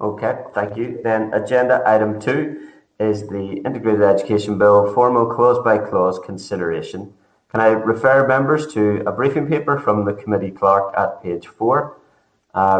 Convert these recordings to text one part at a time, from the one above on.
Okay, thank you. Then agenda item 2 is the Integrated Education Bill formal clause-by-clause consideration. Can I refer members to a briefing paper from the committee clerk at page 4,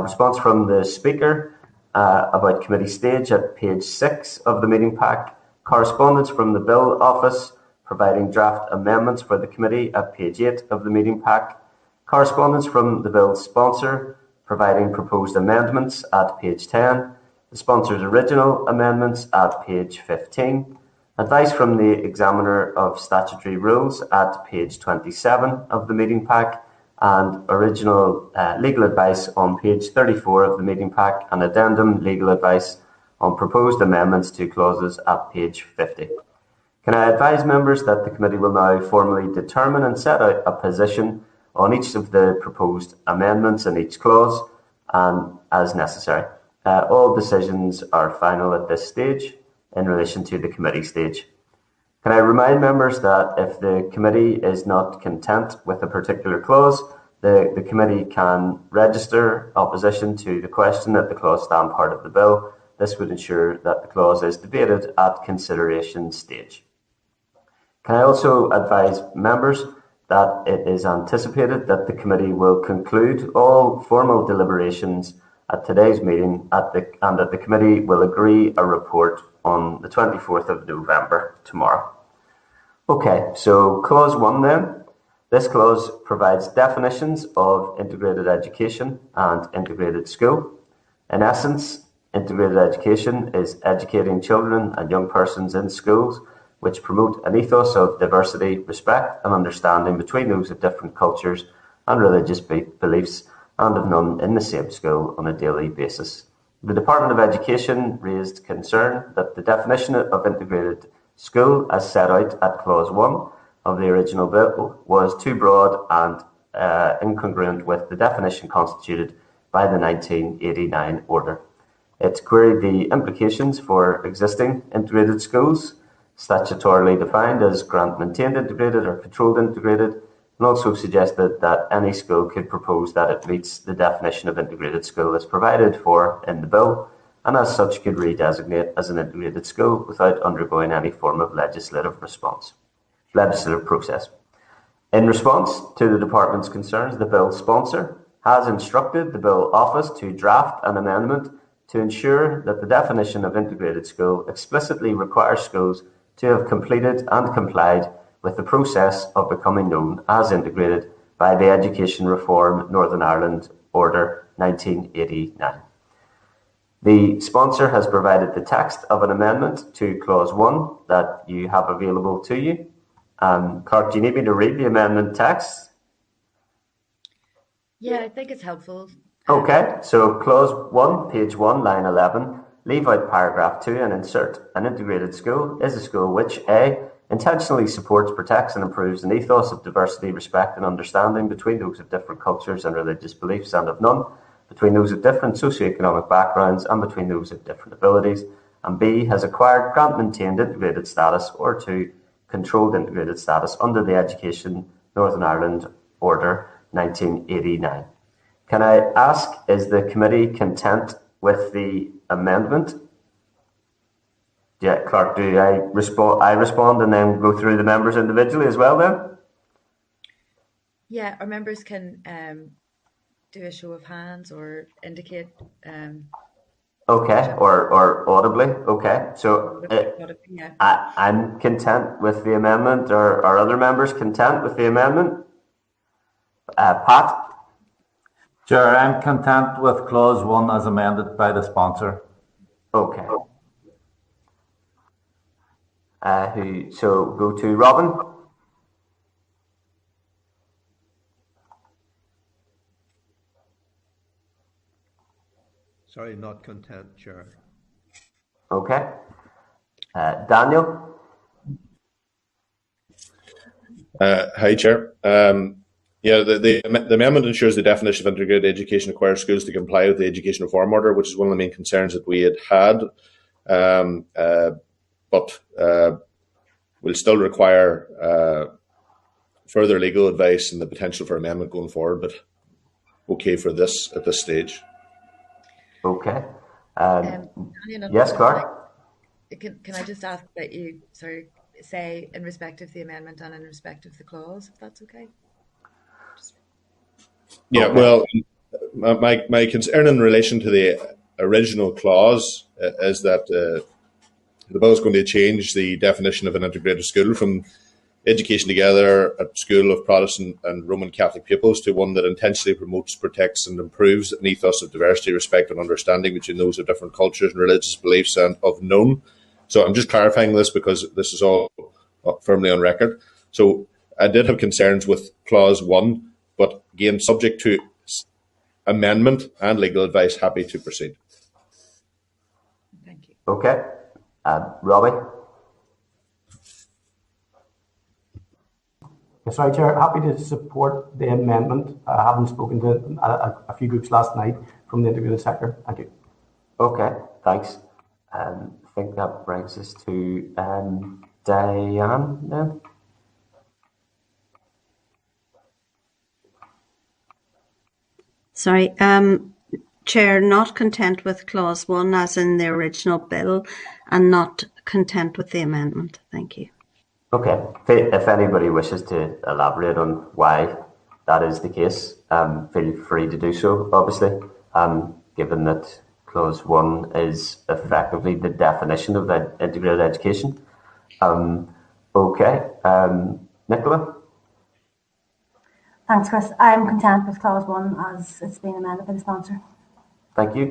response from the Speaker about committee stage at page 6 of the meeting pack, correspondence from the Bill Office providing draft amendments for the committee at page 8 of the meeting pack, correspondence from the Bill's sponsor providing proposed amendments at page 10, the sponsor's original amendments at page 15, advice from the Examiner of Statutory Rules at page 27 of the meeting pack, and original legal advice on page 34 of the meeting pack, and addendum legal advice on proposed amendments to clauses at page 50. Can I advise members that the committee will now formally determine and set out a position on each of the proposed amendments in each clause, and as necessary. All decisions are final at this stage in relation to the committee stage. Can I remind members that if the committee is not content with a particular clause, the committee can register opposition to the question that the clause stand part of the bill. This would ensure that the clause is debated at consideration stage. Can I also advise members that it is anticipated that the committee will conclude all formal deliberations at today's meeting and that the committee will agree a report on the 24th of November, tomorrow. Okay, so clause 1 then. This clause provides definitions of integrated education and integrated school. In essence, integrated education is educating children and young persons in schools which promote an ethos of diversity, respect and understanding between those of different cultures and religious beliefs and of none in the same school on a daily basis. The Department of Education raised concern that the definition of integrated school as set out at clause 1 of the original bill was too broad and incongruent with the definition constituted by the 1989 order. It queried the implications for existing integrated schools, statutorily defined as grant-maintained integrated or controlled integrated, and also suggested that any school could propose that it meets the definition of integrated school as provided for in the bill, and as such could redesignate as an integrated school without undergoing any form of legislative process. In response to the department's concerns, the bill sponsor has instructed the bill office to draft an amendment to ensure that the definition of integrated school explicitly requires schools to have completed and complied with the process of becoming known as integrated by the Education Reform Northern Ireland Order 1989. The sponsor has provided the text of an amendment to clause 1 that you have available to you. Clark, do you need me to read the amendment text? Yeah, I think it's helpful. Okay, so clause 1, page 1, line 11, leave out paragraph 2 and insert an integrated school is a school which A, intentionally supports, protects and improves an ethos of diversity, respect and understanding between those of different cultures and religious beliefs and of none, between those of different socioeconomic backgrounds and between those of different abilities, and B, has acquired grant-maintained integrated status or 2, controlled integrated status under the Education Northern Ireland Order 1989. Can I ask, is the committee content with the amendment? Yeah, Clark, do I respond and then go through the members individually as well then? Yeah, our members can do a show of hands or indicate. Okay, or audibly. Okay, so yeah. I'm content with the amendment. Are other members content with the amendment? Pat? Chair, I'm content with clause 1 as amended by the sponsor. Okay. So go to Robin. Sorry, not content, Chair. Okay. Daniel? Hi, Chair. The amendment ensures the definition of integrated education requires schools to comply with the Education Reform Order, which is one of the main concerns that we had. But will still require further legal advice and the potential for amendment going forward, but okay for this at this stage. Okay. Yes, Clark? Can I just ask that you say in respect of the amendment and in respect of the clause, if that's okay? Yeah, Okay. well, my concern in relation to the original clause is that the bill is going to change the definition of an integrated school from education together at school of Protestant and Roman Catholic pupils to one that intentionally promotes, protects and improves an ethos of diversity, respect and understanding between those of different cultures and religious beliefs and of known. So I'm just clarifying this because this is all firmly on record. So I did have concerns with clause 1, but again, subject to amendment and legal advice, happy to proceed. Thank you. Okay. Robbie? Yes, right, Chair. Happy to support the amendment. Having spoken to a few groups last night from the integrated sector. Thank you. Okay, thanks. I think that brings us to Diane then. Sorry, Chair, not content with clause 1 as in the original bill and not content with the amendment. Thank you. Okay, if anybody wishes to elaborate on why that is the case, feel free to do so, obviously, given that clause 1 is effectively the definition of integrated education. Okay, Nicola? Thanks, Chris. I'm content with clause 1 as it's been amended by the sponsor. Thank you.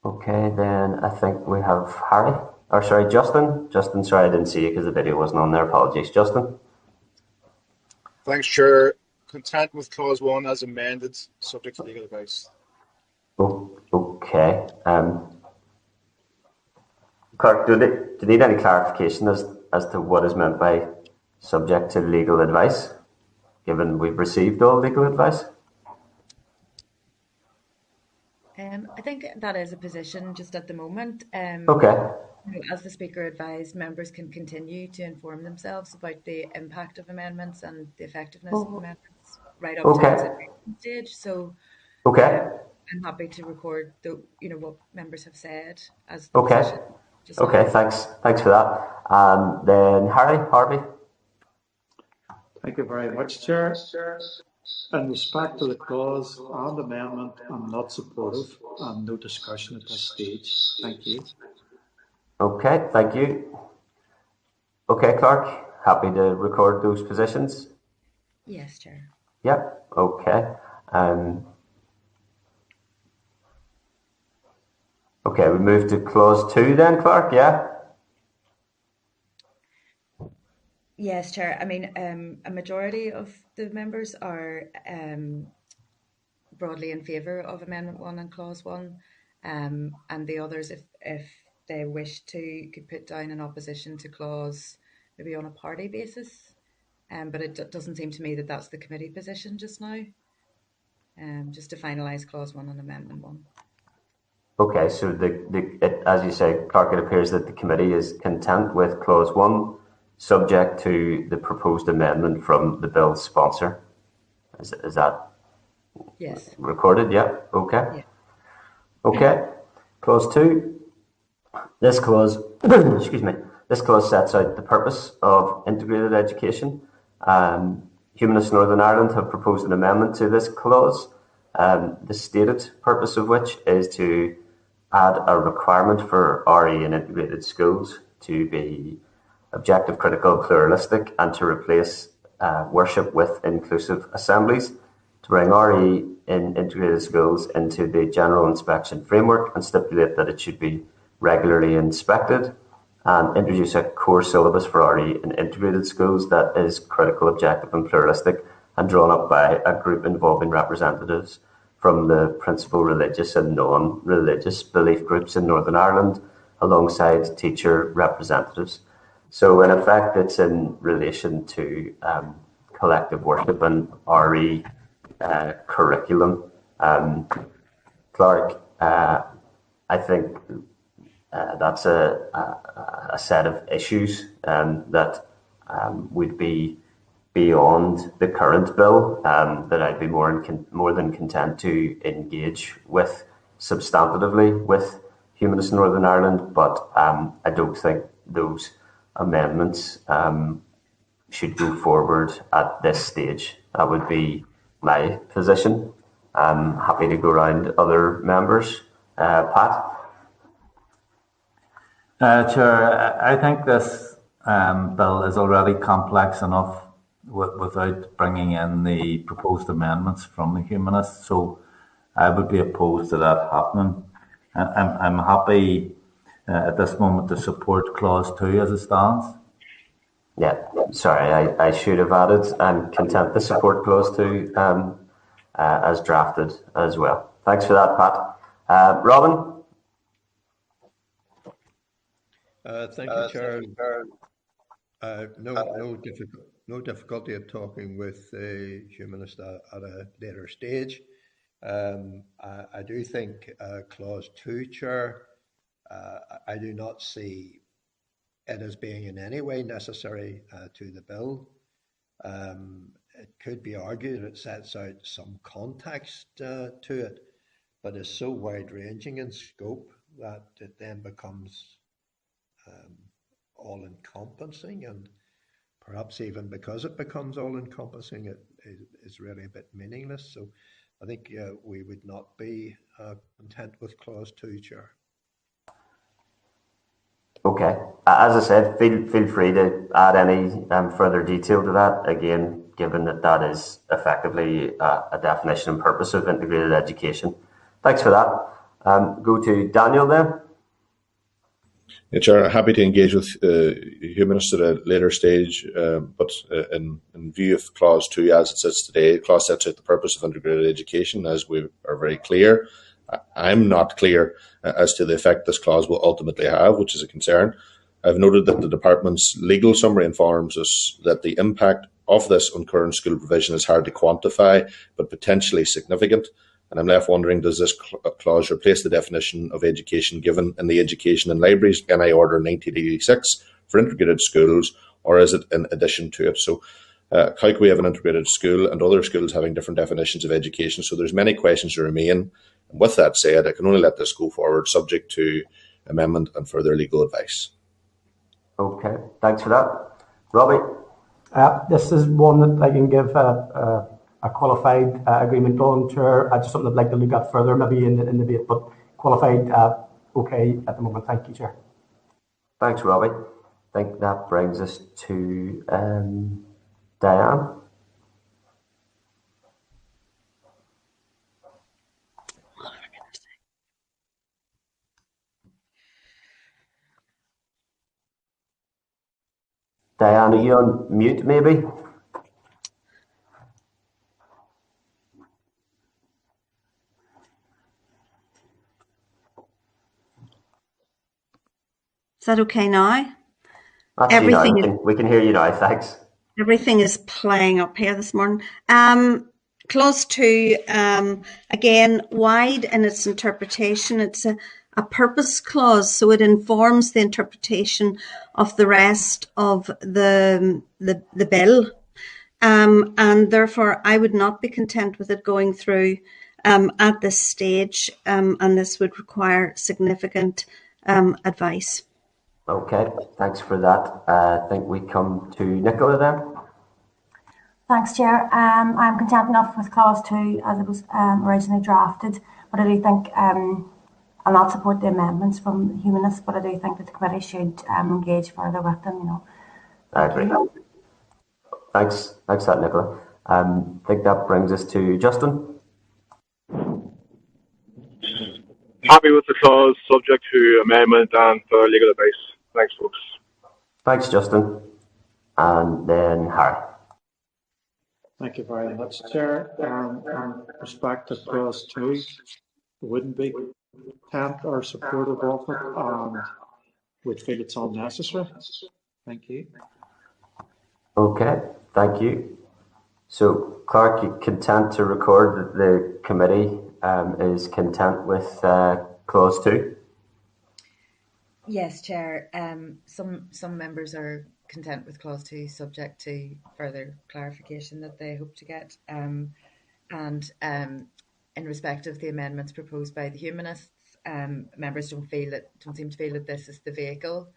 Okay, then I think we have Harry. Or sorry, Justin. Justin, sorry, I didn't see you because the video wasn't on there. Apologies, Justin. Thanks, Chair. Content with clause 1 as amended, subject to legal advice. Oh, okay. Clark, do you need any clarification as to what is meant by subject to legal advice, given we've received all legal advice? I think that is a position just at the moment. Okay. As the Speaker advised, members can continue to inform themselves about the impact of amendments and the effectiveness of amendments right up to the consideration stage. So, I'm happy to record what members have said as the position. Okay, thanks for that. Then Harvey. Thank you very much, Chair. In respect to the clause and amendment, I'm not supportive and no discussion at this stage. Thank you. Okay, thank you. Okay, Clark, happy to record those positions? Yes, Chair. Yep, okay. Okay, we move to clause 2 then, Clark, yeah? Yes, Chair. I mean, a majority of the members are broadly in favour of Amendment 1 and Clause 1, and the others, if they wish to, could put down an opposition to clause maybe on a party basis. But it doesn't seem to me that that's the committee position just now, just to finalise clause 1 and amendment 1. Okay, so as you say, Clark, it appears that the committee is content with clause 1, subject to the proposed amendment from the bill's sponsor. Is that recorded? Yeah, okay. Yeah. Okay, clause 2. This clause, this clause sets out the purpose of integrated education. Humanists Northern Ireland have proposed an amendment to this clause, the stated purpose of which is to add a requirement for RE in integrated schools to be objective, critical, pluralistic, and to replace worship with inclusive assemblies, to bring RE in integrated schools into the general inspection framework and stipulate that it should be regularly inspected, and introduce a core syllabus for RE in integrated schools that is critical, objective and pluralistic and drawn up by a group involving representatives from the principal religious and non-religious belief groups in Northern Ireland alongside teacher representatives. So in effect, it's in relation to collective worship and RE curriculum. Clark, I think that's a set of issues that would be beyond the current bill that I'd be more than content to engage with substantively with Humanist Northern Ireland, but I don't think those amendments should go forward at this stage. That would be my position. I'm happy to go around other members. Pat? Chair, I think this bill is already complex enough without bringing in the proposed amendments from the Humanists, so I would be opposed to that happening. I'm happy at this moment to support Clause 2 as it stands. Yeah, sorry, I should have added. I'm content to support Clause 2 as drafted as well. Thanks for that, Pat. Robin? Thank you, Chair. No difficulty at talking with the Humanist at a later stage. I do think Clause 2, Chair, I do not see it as being in any way necessary to the bill. It could be argued it sets out some context to it, but is so wide-ranging in scope that it then becomes all-encompassing, and perhaps even because it becomes all-encompassing, it is really a bit meaningless. So I think we would not be content with Clause 2, Chair. Okay. As I said, feel free to add any further detail to that. Again, given that is effectively a definition and purpose of integrated education. Thanks for that. Go to Daniel then. Yeah, Chair, happy to engage with Humanists at a later stage, but in view of Clause 2 as it sits today, the clause sets out the purpose of integrated education, as we are very clear. I'm not clear as to the effect this clause will ultimately have, which is a concern. I've noted that the Department's legal summary informs us that the impact of this on current school provision is hard to quantify, but potentially significant. And I'm left wondering, does this clause replace the definition of education given in the Education in Libraries NI Order 1986 for integrated schools, or is it in addition to it? So how can we have an integrated school and other schools having different definitions of education? So there's many questions to remain. And with that said, I can only let this go forward subject to amendment and further legal advice. Okay, thanks for that. Robbie? This is one that I can give a qualified agreement on, Chair. Just something I'd like to look at further, maybe in the debate, but qualified, okay at the moment. Thank you, Chair. Thanks, Robbie. I think that brings us to Diane. Diane, are you on mute, maybe? Is that okay now? That's everything you now. We can hear you now, thanks. Everything is playing up here this morning. Clause 2, again, wide in its interpretation. It's a purpose clause, so it informs the interpretation of the rest of the bill. And therefore, I would not be content with it going through at this stage, and this would require significant advice. Okay, thanks for that. I think we come to Nicola then. Thanks, Chair. I'm content enough with Clause 2 as it was originally drafted, but I do think I'll not support the amendments from Humanists, but I do think that the committee should engage further with them. I agree. Thanks for that, Nicola. I think that brings us to Justin. Happy with the clause, subject to amendment and legal advice. Thanks, folks. Thanks, Justin. And then Harry. Thank you very much, Chair. In respect to Clause 2, wouldn't be content or supportive of it, and would feel it's unnecessary. Thank you. Okay, thank you. So, Clark, you content to record that the committee is content with Clause 2? Yes, Chair. Some members are content with Clause 2, subject to further clarification that they hope to get. And in respect of the amendments proposed by the Humanists, members don't seem to feel that this is the vehicle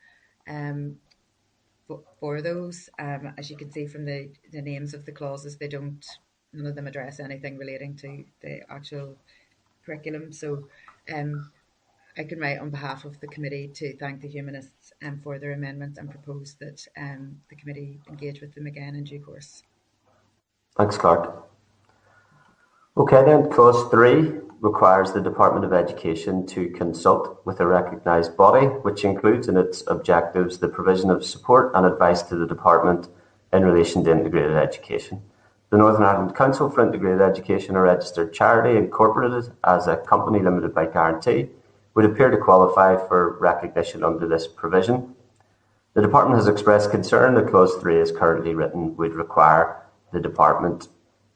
for those. As you can see from the names of the clauses, none of them address anything relating to the actual curriculum. So I can write on behalf of the committee to thank the Humanists for their amendment and propose that the committee engage with them again in due course. Thanks, Clark. Okay, then, Clause 3 requires the Department of Education to consult with a recognised body, which includes in its objectives the provision of support and advice to the Department in relation to integrated education. The Northern Ireland Council for Integrated Education, a registered charity incorporated as a company limited by guarantee, would appear to qualify for recognition under this provision. The Department has expressed concern that Clause 3 as currently written would require the Department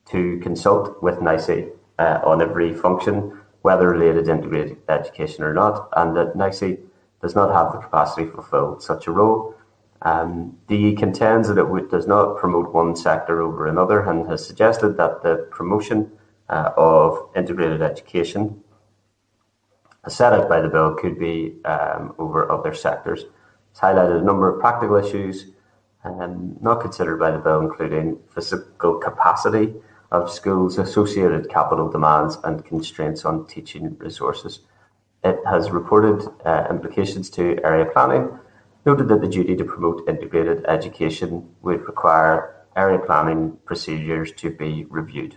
to consult with NICE on every function, whether related to integrated education or not, and that NICE does not have the capacity to fulfil such a role. DE contends that it does not promote one sector over another and has suggested that the promotion of integrated education as set out by the bill could be over other sectors. It's highlighted a number of practical issues not considered by the bill, including physical capacity of schools, associated capital demands and constraints on teaching resources. It has reported implications to area planning, noted that the duty to promote integrated education would require area planning procedures to be reviewed.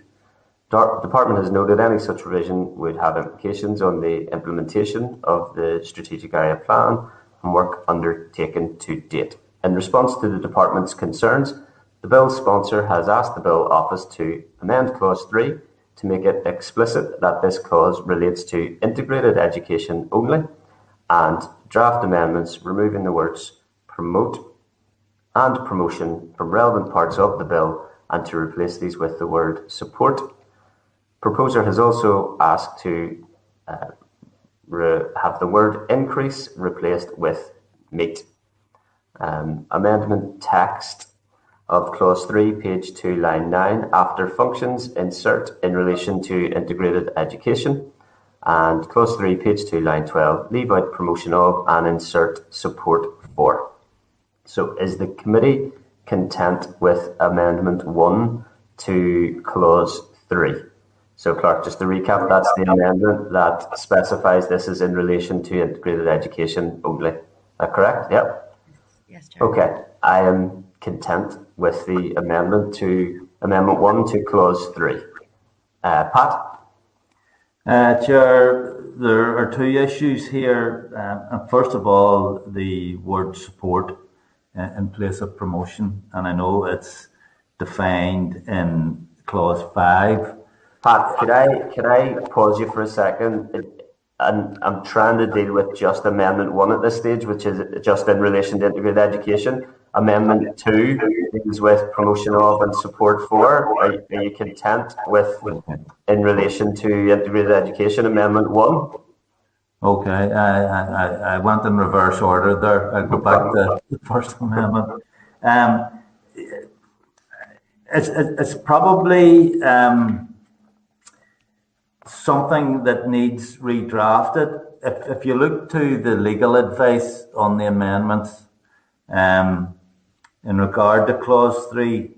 The Department has noted any such revision would have implications on the implementation of the strategic area plan and work undertaken to date. In response to the Department's concerns, the bill's sponsor has asked the Bill Office to amend Clause 3 to make it explicit that this clause relates to integrated education only, and draft amendments removing the words promote and promotion from relevant parts of the bill and to replace these with the word support. Proposer has also asked to have the word increase replaced with meet. Amendment text of Clause 3, page 2, line 9, after functions, insert in relation to integrated education. And Clause 3, page 2, line 12, leave out promotion of and insert support for. So is the committee content with Amendment 1 to Clause 3? So, Clark, just to recap, that's the amendment that specifies this is in relation to integrated education only. Is that correct? Yep. Yes, Chair. Okay. I am content with the amendment 1 to Clause 3. Pat? Chair, there are two issues here. First of all, the word support in place of promotion. And I know it's defined in Clause 5. Pat, could I pause you for a second? And I'm trying to deal with just Amendment 1 at this stage, which is just in relation to integrated education. Amendment 2 deals with promotion of and support for. Are you content with, in relation to integrated education, Amendment 1? Okay, I went in reverse order there. I'll go back to the first amendment. It's probably something that needs redrafted. If you look to the legal advice on the amendments, in regard to Clause 3,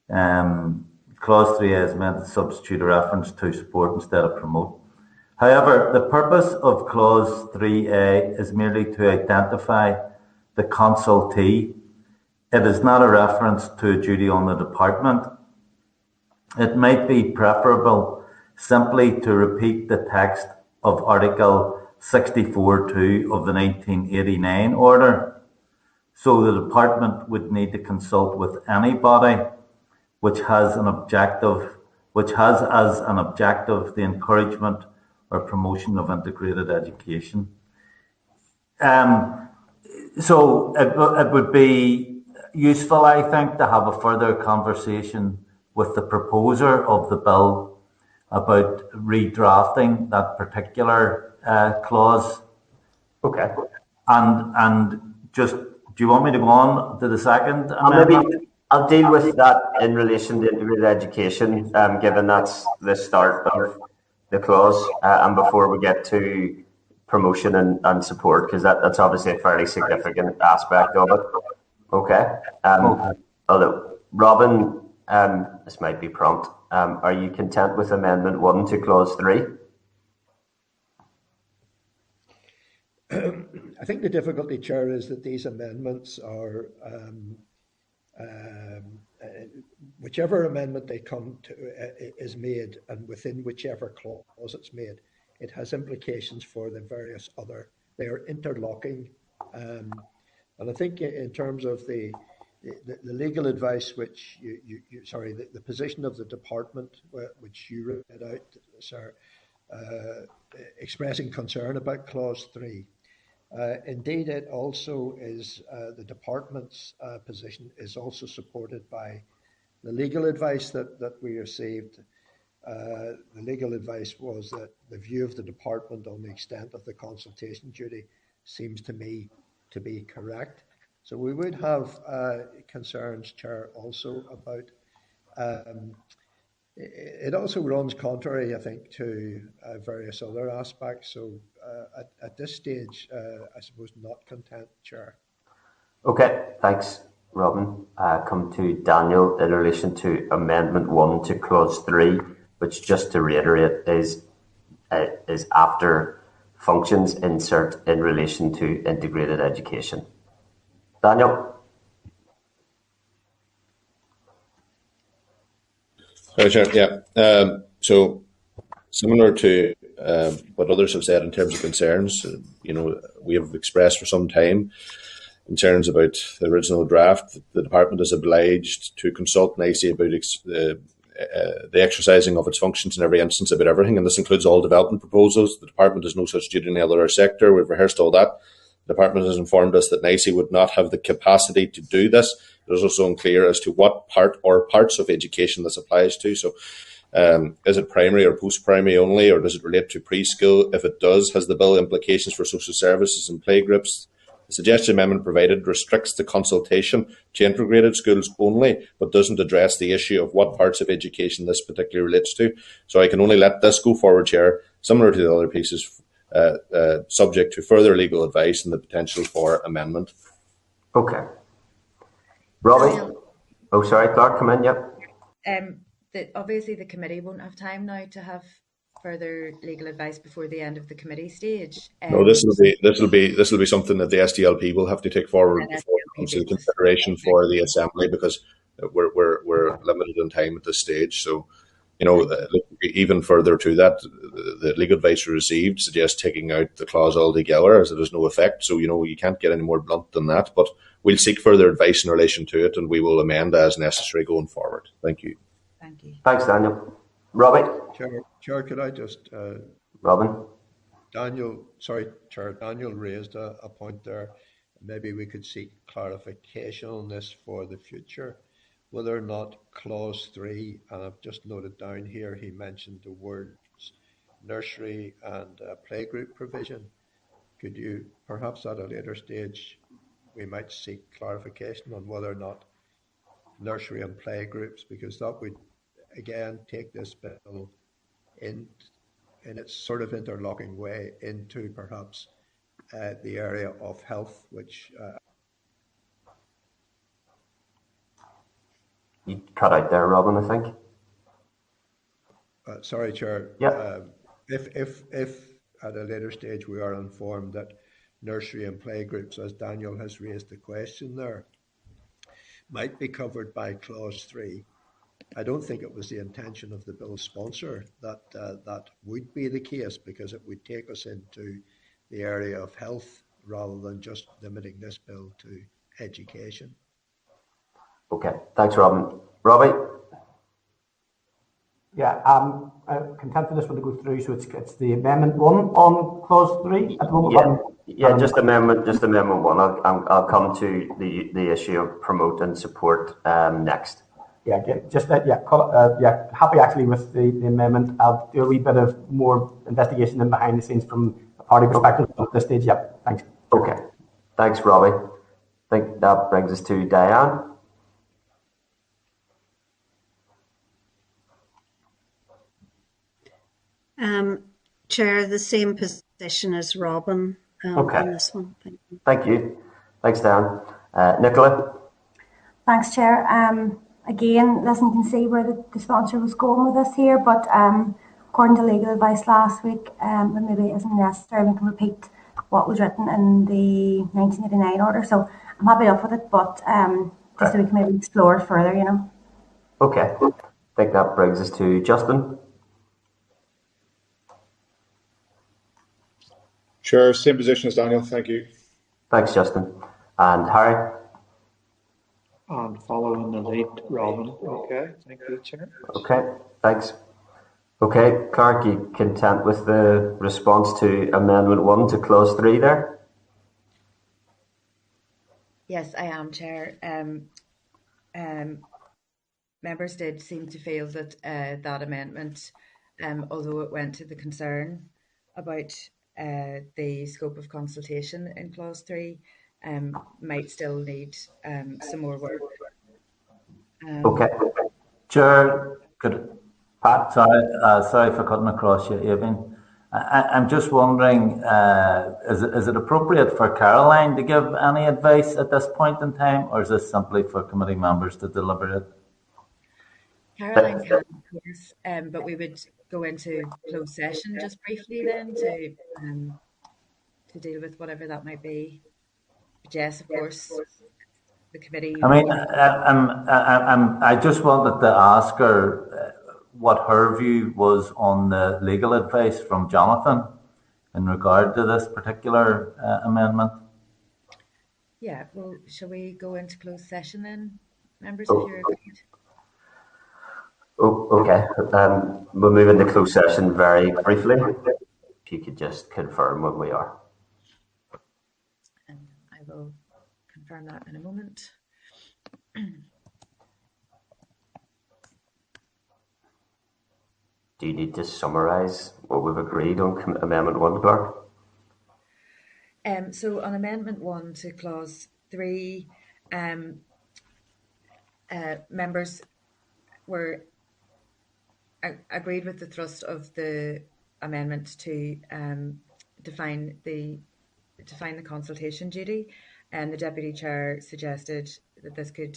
Clause 3 is meant to substitute a reference to support instead of promote. However, the purpose of Clause 3A is merely to identify the consultee. It is not a reference to a duty on the department. It might be preferable simply to repeat the text of Article 64.2 of the 1989 order. So the department would need to consult with anybody which has as an objective the encouragement or promotion of integrated education. So it would be useful, I think, to have a further conversation with the proposer of the bill about redrafting that particular clause. Okay. And just, do you want me to go on to the second amendment? Maybe I'll deal with that in relation to integrated education, given that's the start of the clause and before we get to promotion and support, because that's obviously a fairly significant aspect of it. Okay. Although, Robin, this might be prompt. Are you content with Amendment 1 to Clause 3? I think the difficulty, Chair, is that these amendments are whichever amendment they come to is made, and within whichever clause it's made, it has implications for the various other. They are interlocking, and I think in terms of the legal advice, which the position of the department, which you read out, sir, expressing concern about Clause 3. Indeed, it also is the department's position is also supported by the legal advice that we received. The legal advice was that the view of the department on the extent of the consultation duty seems to me to be correct. So we would have concerns, Chair, also about it also runs contrary, I think, to various other aspects. So at this stage, I suppose not content, Chair. Okay, thanks, Robin. Come to Daniel in relation to Amendment 1 to Clause 3, which, just to reiterate, is after functions insert in relation to integrated education. Daniel? Hi, Chair. Yeah. So similar to what others have said in terms of concerns, we have expressed for some time concerns about the original draft. The department is obliged to consult NICE about the exercising of its functions in every instance about everything, and this includes all development proposals. The department has no such duty in any other sector. We've rehearsed all that. The department has informed us that NICE would not have the capacity to do this. It is also unclear as to what part or parts of education this applies to. So is it primary or post-primary only, or does it relate to preschool? If it does, has the bill implications for social services and playgroups? The suggested amendment provided restricts the consultation to integrated schools only, but doesn't address the issue of what parts of education this particularly relates to. So I can only let this go forward, Chair, similar to the other pieces, subject to further legal advice and the potential for amendment. Okay. Robbie? Oh, sorry, Clark, come in, yep. Obviously the committee won't have time now to have further legal advice before the end of the committee stage. No, this will be something that the SDLP will have to take forward before consideration for the Assembly, because we're limited in time at this stage. So, even further to that, the legal advice we received suggests taking out the clause altogether, as it has no effect. So, you can't get any more blunt than that. But we'll seek further advice in relation to it, and we will amend as necessary going forward. Thank you. Thank you. Thanks, Daniel. Robbie? Chair, could I just... Robin? Chair, Daniel raised a point there. Maybe we could seek clarification on this for the future, whether or not Clause 3, and I've just noted down here, he mentioned the words nursery and playgroup provision. Could you, perhaps at a later stage, we might seek clarification on whether or not nursery and playgroups, because that would, again, take this bill in its sort of interlocking way into perhaps the area of health, which... You cut out there, Robin, I think. Sorry, Chair. Yeah. If at a later stage we are informed that nursery and playgroups, as Daniel has raised the question there, might be covered by Clause 3, I don't think it was the intention of the bill sponsor that that would be the case, because it would take us into the area of health rather than just limiting this bill to education. Okay, thanks, Robin. Robbie? Yeah, I'm content for this one to go through. So it's the Amendment 1 on Clause 3 at the moment. Yeah, just Amendment 1. I'll come to the issue of promote and support next. Yeah, happy actually with the amendment. I'll do a wee bit of more investigation and behind the scenes from a party perspective at this stage. Yeah, thanks. Okay, thanks, Robbie. I think that brings us to Diane. Chair, the same position as Robin Okay. on this one. Thank you. Thank you. Thanks, Dan. Nicola? Thanks, Chair. Again, listen, you can see where the sponsor was going with this here, but according to legal advice last week, it maybe isn't necessary. We can repeat what was written in the 1989 order. So I'm happy enough with it, but just so we can maybe explore it further, you know. Okay. I think that brings us to Justin. Sure, same position as Daniel. Thank you. Thanks, Justin. And Harry? And following the lead, Robin. Okay, thank you, Chair. Okay, thanks. Okay, Clark, you content with the response to Amendment 1 to Clause 3 there? Yes, I am, Chair. Members did seem to feel that that amendment, although it went to the concern about the scope of consultation in Clause 3, might still need some more work. Okay. Chair, Pat, sorry for cutting across you, Evan. I'm just wondering, is it appropriate for Caroline to give any advice at this point in time, or is this simply for committee members to deliberate? Caroline can, of course, but we would go into closed session just briefly then to deal with whatever that might be. But yes, of course, the committee. I mean, I just wanted to ask her what her view was on the legal advice from Jonathan in regard to this particular amendment. Yeah, well, shall we go into closed session then, members, if you're agreed? Oh, okay. We'll move into closed session very briefly. If you could just confirm when we are. And I will confirm that in a moment. Do you need to summarise what we've agreed on Amendment 1, Clark? So on Amendment 1 to Clause 3, members were agreed with the thrust of the amendment to define the consultation duty, and the Deputy Chair suggested that this could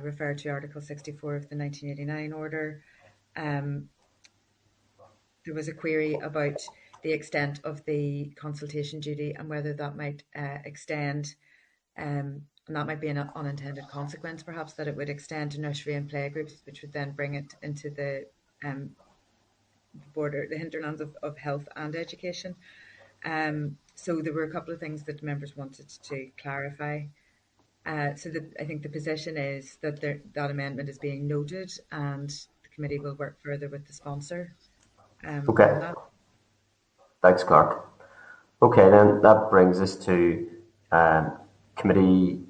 refer to Article 64 of the 1989 order. There was a query about the extent of the consultation duty and whether that might extend, and that might be an unintended consequence, perhaps, that it would extend to nursery and playgroups, which would then bring it into the the hinterlands of health and education. So there were a couple of things that members wanted to clarify. I think the position is that that amendment is being noted, and the committee will work further with the sponsor. Okay. Thanks, Clark. Okay, then that brings us to committee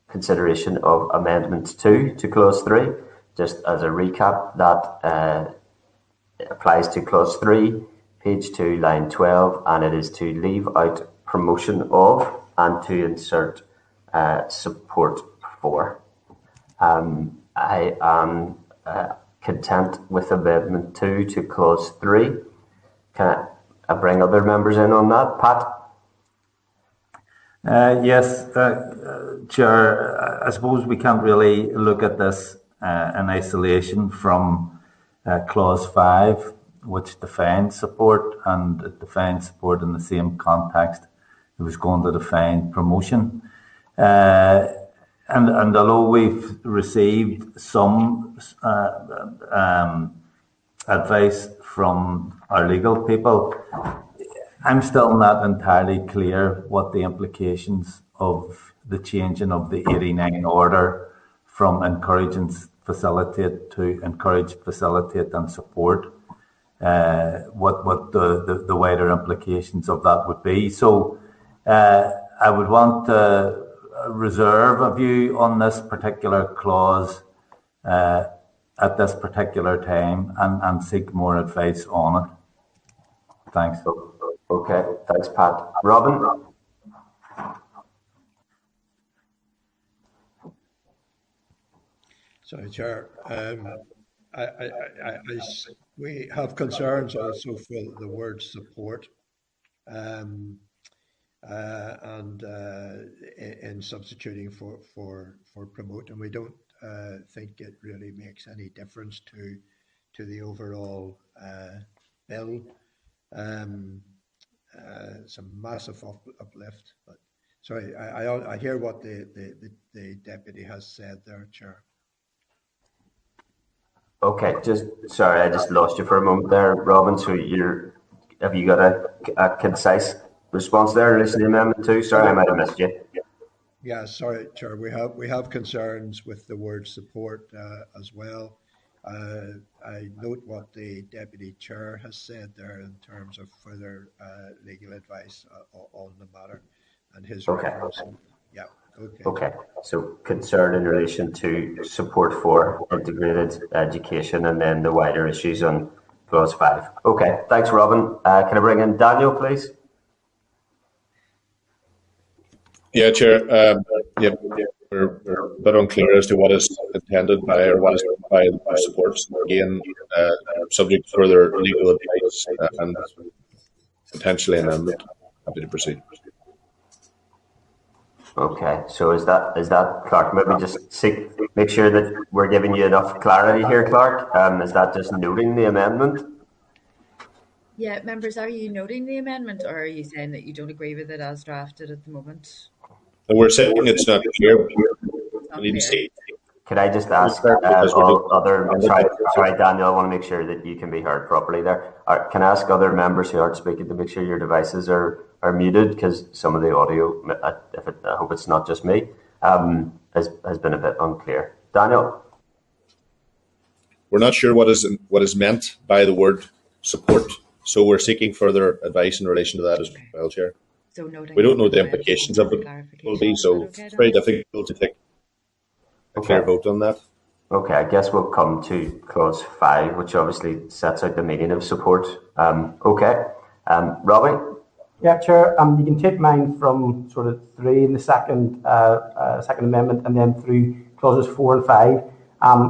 consideration of Amendment 2 to Clause 3. Just as a recap, that applies to Clause 3, page 2, line 12, and it is to leave out promotion of and to insert support for. I am content with Amendment 2 to Clause 3. Can I bring other members in on that? Pat? Yes, Chair, I suppose we can't really look at this in isolation from Clause 5, which defines support, and it defines support in the same context it was going to define promotion. And although we've received some advice from our legal people, I'm still not entirely clear what the implications of the changing of the 89 order from encouraging facilitate to encourage, facilitate and support, what the wider implications of that would be. So I would want to reserve a view on this particular clause at this particular time and seek more advice on it. Thanks. Okay, thanks, Pat. Robin? Sorry, Chair. I We have concerns also for the word support, and in substituting for promote, and we don't think it really makes any difference to the overall bill. It's a massive uplift. But sorry, I hear what the deputy has said there, Chair. Okay, sorry, I just lost you for a moment there, Robin. So have you got a concise response there in relation to Amendment 2? Sorry, I might have missed you. Yeah, sorry, Chair. We have concerns with the word support as well. I note what the Deputy Chair has said there in terms of further legal advice on the matter and his reference. Yeah, okay. Okay, so concern in relation to support for integrated education and then the wider issues on Clause 5. Okay, thanks, Robin. Can I bring in Daniel, please? Yeah, Chair. We're a bit unclear as to what is intended by or what is meant by the supports. Again, subject to further legal advice and potentially amendment. Happy to proceed. Okay, so is that Clark? Maybe just make sure that we're giving you enough clarity here, Clark. Is that just noting the amendment? Yeah, members, are you noting the amendment, or are you saying that you don't agree with it as drafted at the moment? We're saying it's not clear. Could I just ask sorry, Daniel, I want to make sure that you can be heard properly there. Can I ask other members who aren't speaking to make sure your devices are muted, because some of the audio, I hope it's not just me, has been a bit unclear. Daniel? We're not sure what is meant by the word support, so we're seeking further advice in relation to that as well, Chair. So we don't know the implications of it will be, so it's very difficult to take a clear vote on that. Okay, I guess we'll come to Clause 5, which obviously sets out the meaning of support. Robbie? Yeah, Chair. You can take mine from sort of 3 in the second amendment and then through clauses 4 and 5.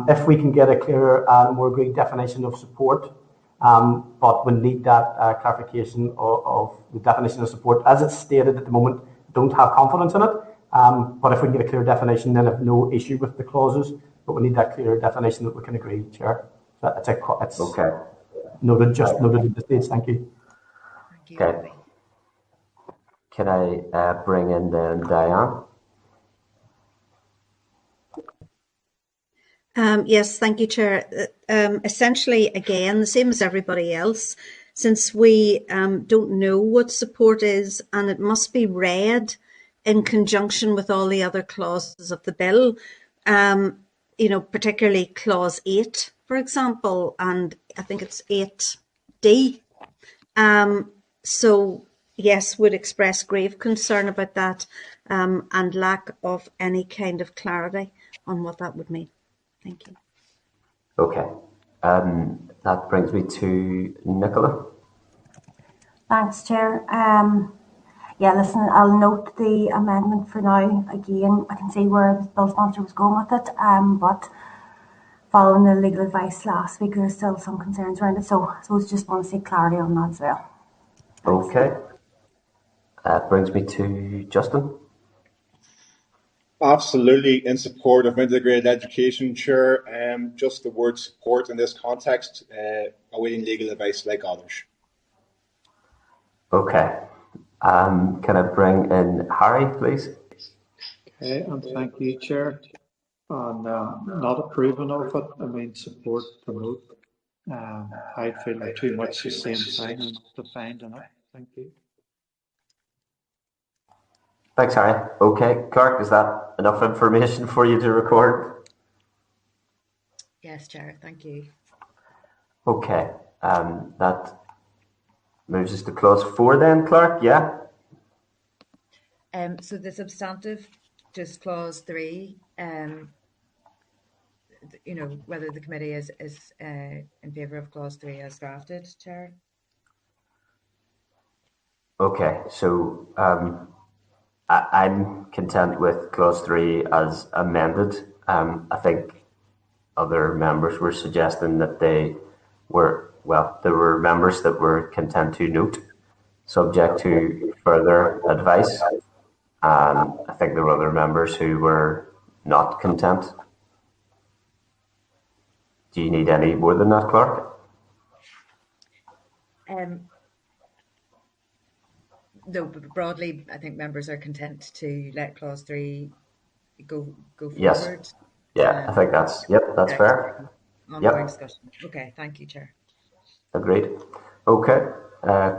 If we can get a clearer and more agreed definition of support, but we need that clarification of the definition of support. As it's stated at the moment, don't have confidence in it. But if we can get a clear definition, then I have no issue with the clauses. But we need that clear definition that we can agree, Chair. So it's okay. Noted at the stage. Thank you. Okay. Can I bring in then Diane? Yes, thank you, Chair. Essentially, again, the same as everybody else, since we don't know what support is, and it must be read in conjunction with all the other clauses of the bill, particularly Clause 8, for example, and I think it's 8D. So, yes, would express grave concern about that and lack of any kind of clarity on what that would mean. Thank you. Okay. That brings me to Nicola. Thanks, Chair. Listen, I'll note the amendment for now. Again, I can see where the bill sponsor was going with it, but following the legal advice last week, there's still some concerns around it. So I suppose just want to seek clarity on that as well. Thanks. Okay. That brings me to Justin. Absolutely in support of integrated education, Chair. Just the word support in this context, awaiting legal advice like others. Okay. Can I bring in Harry, please? Okay, and thank you, Chair. On not approving of it, I mean support, promote. I feel like too much the same thing and defined enough. Thank you. Thanks, Harry. Okay, Clark, is that enough information for you to record? Yes, Chair. Thank you. Okay. That moves us to Clause 4 then, Clark, yeah? So the substantive, just Clause 3, whether the committee is in favour of Clause 3 as drafted, Chair? Okay, so I'm content with Clause 3 as amended. I think other members were suggesting that they were well, there were members that were content to note, subject to further advice. And I think there were other members who were not content. Do you need any more than that, Clerk? No, but broadly, I think members are content to let clause 3 go forward. Yes. Yeah, I think that's fair. Ongoing discussion. Okay, thank you, Chair. Agreed. Okay.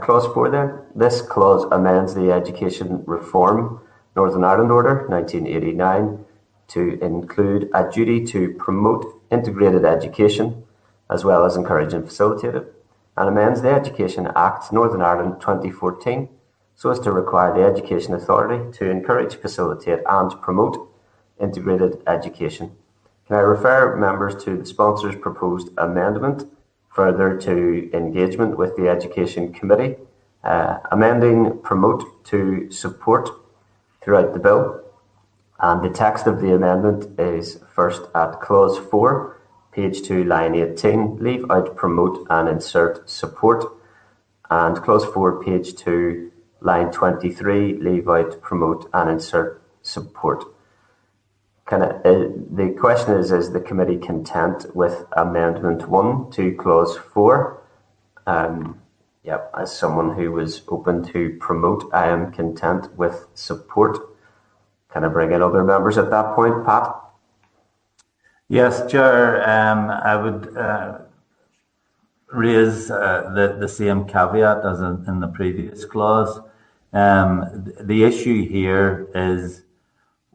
Clause 4 then. This clause amends the Education Reform Northern Ireland Order 1989 to include a duty to promote integrated education as well as encourage and facilitate it, and amends the Education Act Northern Ireland 2014 so as to require the Education Authority to encourage, facilitate and promote integrated education. Can I refer members to the sponsor's proposed amendment further to engagement with the Education Committee, amending promote to support throughout the bill. And the text of the amendment is first at clause 4, page 2, line 18, leave out promote and insert support. And clause 4, page 2, line 23, leave out promote and insert support. The question is the committee content with Amendment 1 to Clause 4? As someone who was open to promote, I am content with support. Can I bring in other members at that point, Pat? Yes, Chair. I would raise the same caveat as in the previous clause. The issue here is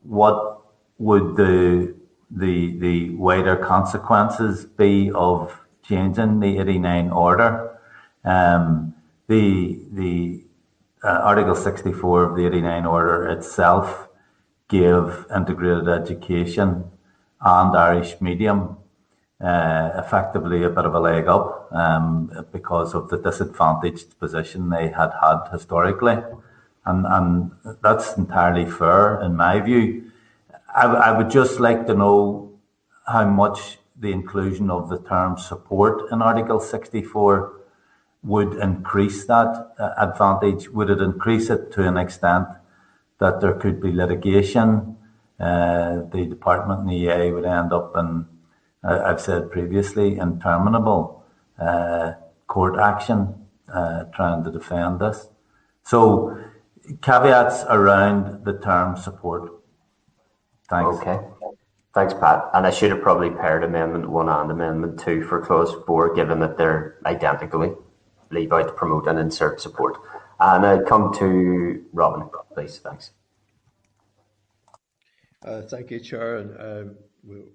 what would the wider consequences be of changing the 89 order? The Article 64 of the 89 order itself gave integrated education and Irish medium effectively a bit of a leg up because of the disadvantaged position they had historically. And that's entirely fair in my view. I would just like to know how much the inclusion of the term support in Article 64 would increase that advantage. Would it increase it to an extent that there could be litigation? The department and the EA would end up in, I've said previously, interminable court action trying to defend this. So caveats around the term support. Thanks. Okay. Thanks, Pat. And I should have probably paired Amendment 1 and Amendment 2 for Clause 4, given that they're identically leave out, promote and insert support. And I come to Robin, please. Thanks. Thank you, Chair. And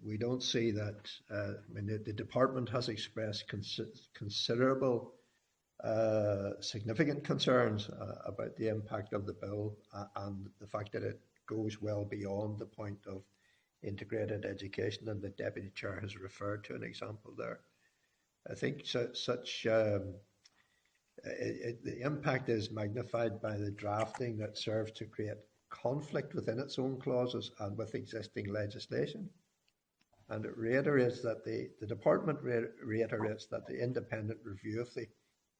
we don't see that. The department has expressed considerable, significant concerns about the impact of the bill and the fact that it goes well beyond the point of integrated education, and the Deputy Chair has referred to an example there. I think the impact is magnified by the drafting that serves to create conflict within its own clauses and with existing legislation. And it reiterates that the department reiterates that the independent review of the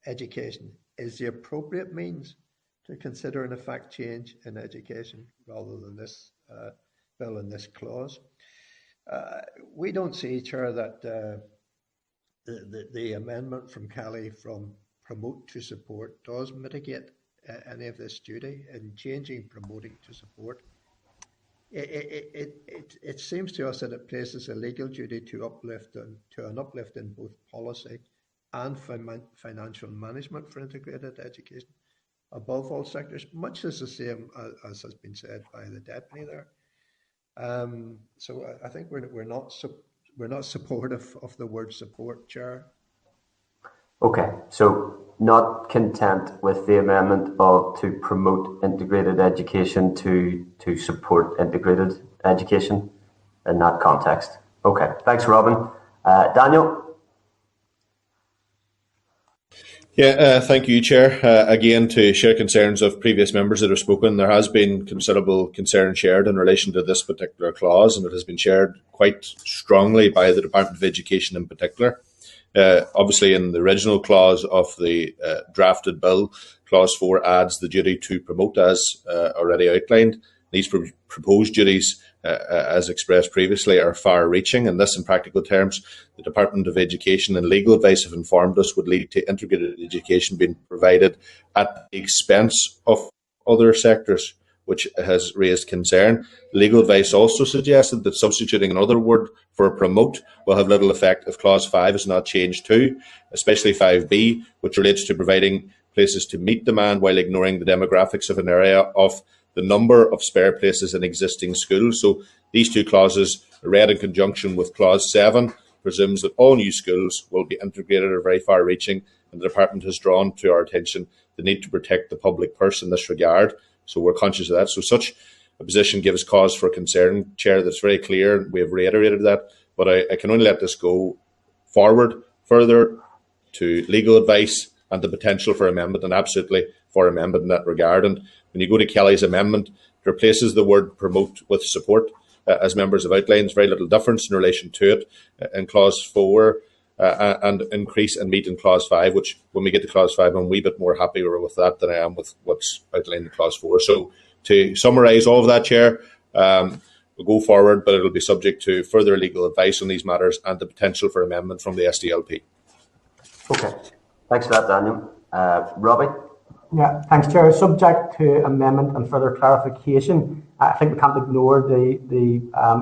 education is the appropriate means to consider an effect change in education rather than this bill in this clause. We don't see, Chair, that the amendment from Kelly from promote to support does mitigate any of this duty in changing promoting to support. It seems to us that it places a legal duty to an uplift in both policy and financial management for integrated education above all sectors, much as the same as has been said by the Deputy there. So I think we're not supportive of the word support, Chair. Okay, so not content with the amendment to promote integrated education to support integrated education in that context. Okay, thanks, Robin. Daniel? Yeah, thank you, Chair. Again, to share concerns of previous members that have spoken, there has been considerable concern shared in relation to this particular clause, and it has been shared quite strongly by the Department of Education in particular. Obviously, in the original clause of the drafted bill, clause 4 adds the duty to promote, as already outlined. These proposed duties, as expressed previously, are far-reaching, and this, in practical terms, the Department of Education and legal advice have informed us would lead to integrated education being provided at the expense of other sectors, which has raised concern. Legal advice also suggested that substituting another word for promote will have little effect if Clause 5 is not changed too, especially 5b, which relates to providing places to meet demand while ignoring the demographics of an area of the number of spare places in existing schools. So these two clauses, read in conjunction with Clause 7, presumes that all new schools will be integrated or very far-reaching, and the Department has drawn to our attention the need to protect the public purse in this regard. So we're conscious of that. So such a position gives cause for concern, Chair. That's very clear. We have reiterated that, but I can only let this go forward further to legal advice and the potential for amendment, and absolutely for amendment in that regard. And when you go to Kelly's amendment, it replaces the word promote with support. As members have outlined, there's very little difference in relation to it in Clause 4 and increase and meet in Clause 5, which when we get to Clause 5, I'm a wee bit more happier with that than I am with what's outlined in Clause 4. So to summarise all of that, Chair, we'll go forward, but it'll be subject to further legal advice on these matters and the potential for amendment from the SDLP. Okay. Thanks for that, Daniel. Robbie? Yeah, thanks, Chair. Subject to amendment and further clarification, I think we can't ignore the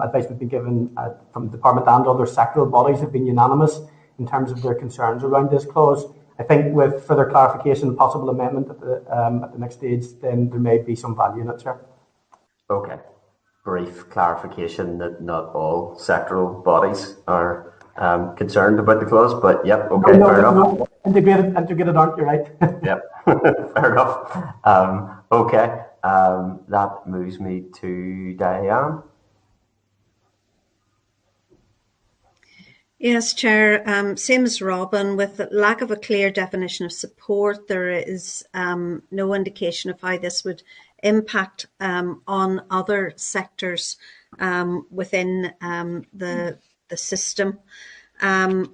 advice we've been given from the Department, and other sectoral bodies have been unanimous in terms of their concerns around this clause. I think with further clarification and possible amendment at the next stage, then there may be some value in it, Chair. Okay. Brief clarification that not all sectoral bodies are concerned about the clause, but yep, okay, fair enough. No, integrated aren't you, right? Yep, fair enough. Okay, that moves me to Diane. Yes, Chair. Same as Robin, with the lack of a clear definition of support, there is no indication of how this would impact on other sectors within the system, and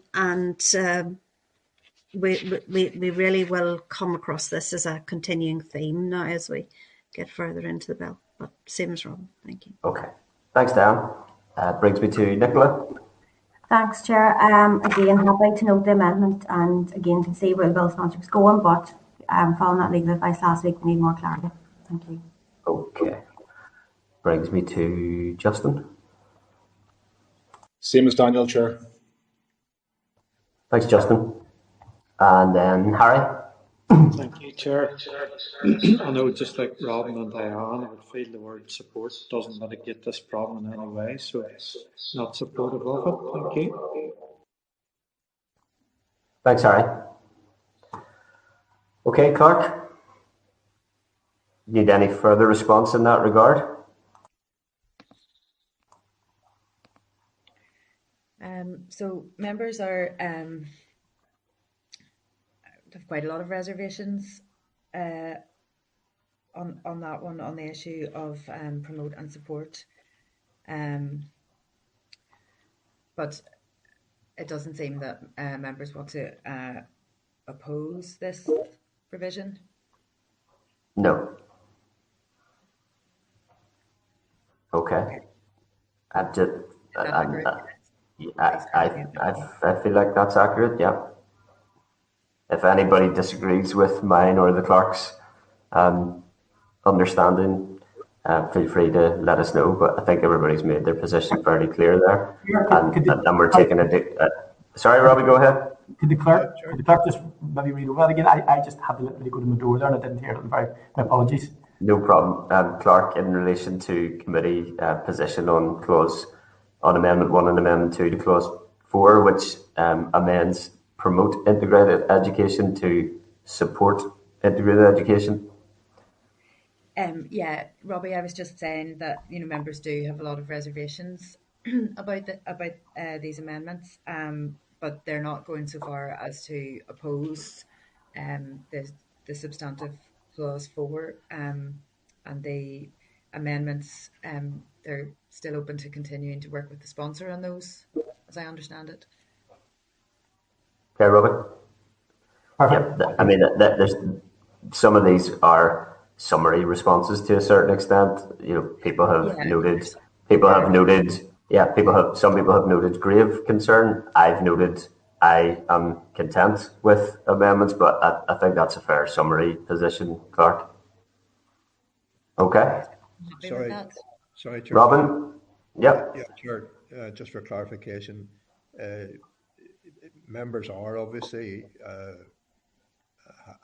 we really will come across this as a continuing theme now as we get further into the bill. But same as Robin. Thank you. Okay, thanks, Dan. Brings me to Nicola. Thanks, Chair. Again, happy to note the amendment, and again can see where the bill's contract's going, but following that legal advice last week, we need more clarity. Thank you. Okay. Brings me to Justin. Same as Daniel, Chair. Thanks, Justin. And then Harry. Thank you, Chair. I know, just like Robin and Diane, I would feel the word support doesn't mitigate this problem in any way, so it's not supportive of it. Thank you. Thanks, Harry. Okay, Clark. Need any further response in that regard? So members are have quite a lot of reservations on that one, on the issue of promote and support, but it doesn't seem that members want to oppose this provision. No. Okay. I feel like that's accurate, yeah. If anybody disagrees with mine or the clerk's understanding, feel free to let us know, but I think everybody's made their position fairly clear there. And we're taking sorry, Robbie, go ahead. Could the clerk just maybe read over that again? I just had to literally go to my door there and I didn't hear it. My apologies. No problem. Clark, in relation to committee position on Amendment 1 and Amendment 2 to Clause 4, which amends promote integrated education to support integrated education. Yeah, Robbie, I was just saying that members do have a lot of reservations about these amendments, but they're not going so far as to oppose the substantive Clause 4 and the amendments. They're still open to continuing to work with the sponsor on those, as I understand it. Okay, Robin? Perfect. Yeah, I mean, there's some of these are summary responses to a certain extent. You know, people have noted, some people have noted grave concern. I've noted I am content with amendments, but I think that's a fair summary position, Clark. Okay. Sorry, Chair. Robin? Yep. Yeah, Chair. Just for clarification, members are obviously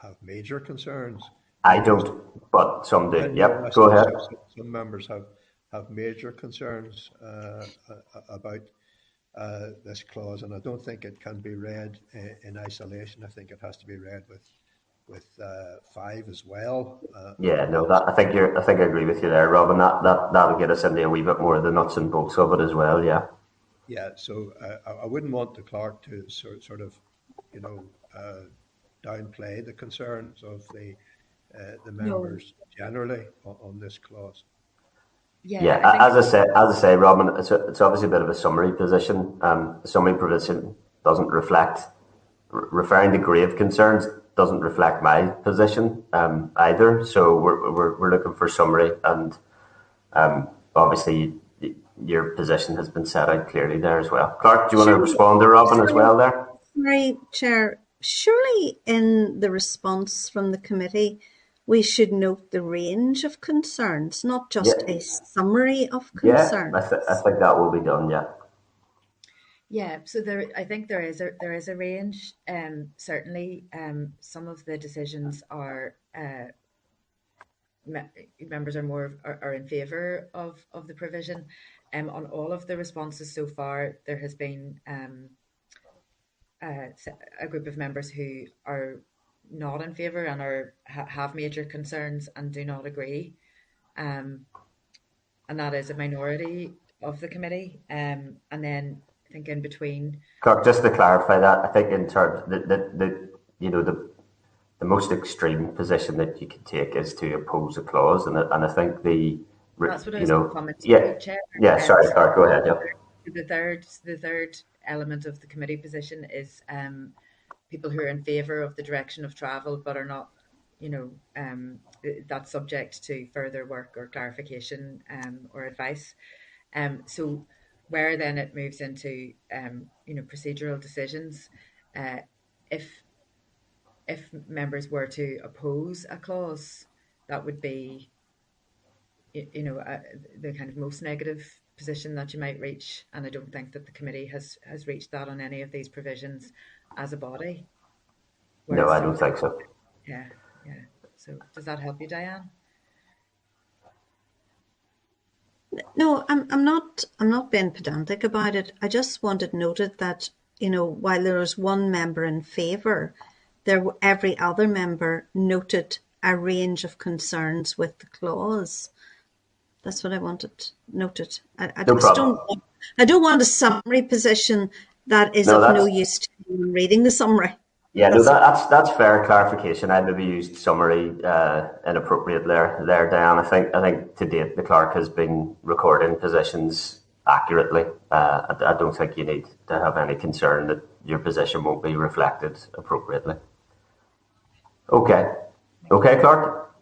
have major concerns. I don't, but some do. Yep, go ahead. Some members have major concerns about this clause, and I don't think it can be read in isolation. I think it has to be read with 5 as well. I think I agree with you there, Robin. That'll get us into a wee bit more of the nuts and bolts of it as well. Yeah. Yeah. So I wouldn't want the clerk to sort of, downplay the concerns of the members generally on this clause. Yeah, as I say, Robin, it's obviously a bit of a summary position. The summary position doesn't reflect, referring to grave concerns doesn't reflect my position either. So we're looking for summary, and obviously your position has been set out clearly there as well. Clark, do you want to respond to Robin as well there? Right, Chair. Surely in the response from the committee, we should note the range of concerns, not just a summary of concerns. Yeah, I think that will be done. Yeah. Yeah. So I think there is a range. Certainly, some of the decisions are members are in favour of the provision. On all of the responses so far, there has been a group of members who are not in favour and have major concerns and do not agree, and that is a minority of the committee. And then I think in between, Clark, just to clarify that, I think in terms the most extreme position that you can take is to oppose a clause, and I think that's what I was commenting. Chair. Sorry, Clark, go ahead. Yeah. The third element of the committee position is people who are in favour of the direction of travel but are not, that's subject to further work or clarification or advice. So where then it moves into procedural decisions, if members were to oppose a clause, that would be the kind of most negative position that you might reach, and I don't think that the committee has reached that on any of these provisions as a body. No, I don't think so. Yeah. So does that help you, Diane? No, I'm not being pedantic about it. I just wanted noted that, while there was one member in favour, every other member noted a range of concerns with the clause. That's what I wanted noted. I don't want a summary position that is of no use to you reading the summary. Yeah, that's fair clarification. I maybe used summary inappropriately there, Diane. I think to date the clerk has been recording positions accurately. I don't think you need to have any concern that your position won't be reflected appropriately. Okay, Clark?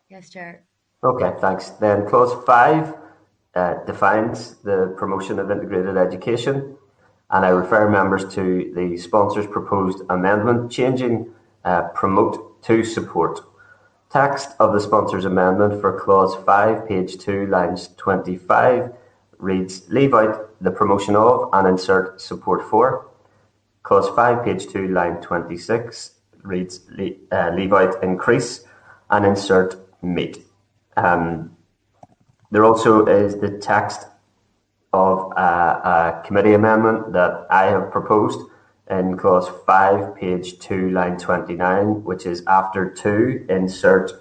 Yes, Chair. Okay, thanks. Then clause 5 defines the promotion of integrated education, and I refer members to the sponsor's proposed amendment changing promote to support. Text of the sponsor's amendment for clause 5, page 2, lines 25 reads, leave out the promotion of and insert support for. Clause 5, page 2, line 26 reads, leave out increase and insert meet. There also is the text of a committee amendment that I have proposed in clause 5, page 2, line 29, which is after 2, insert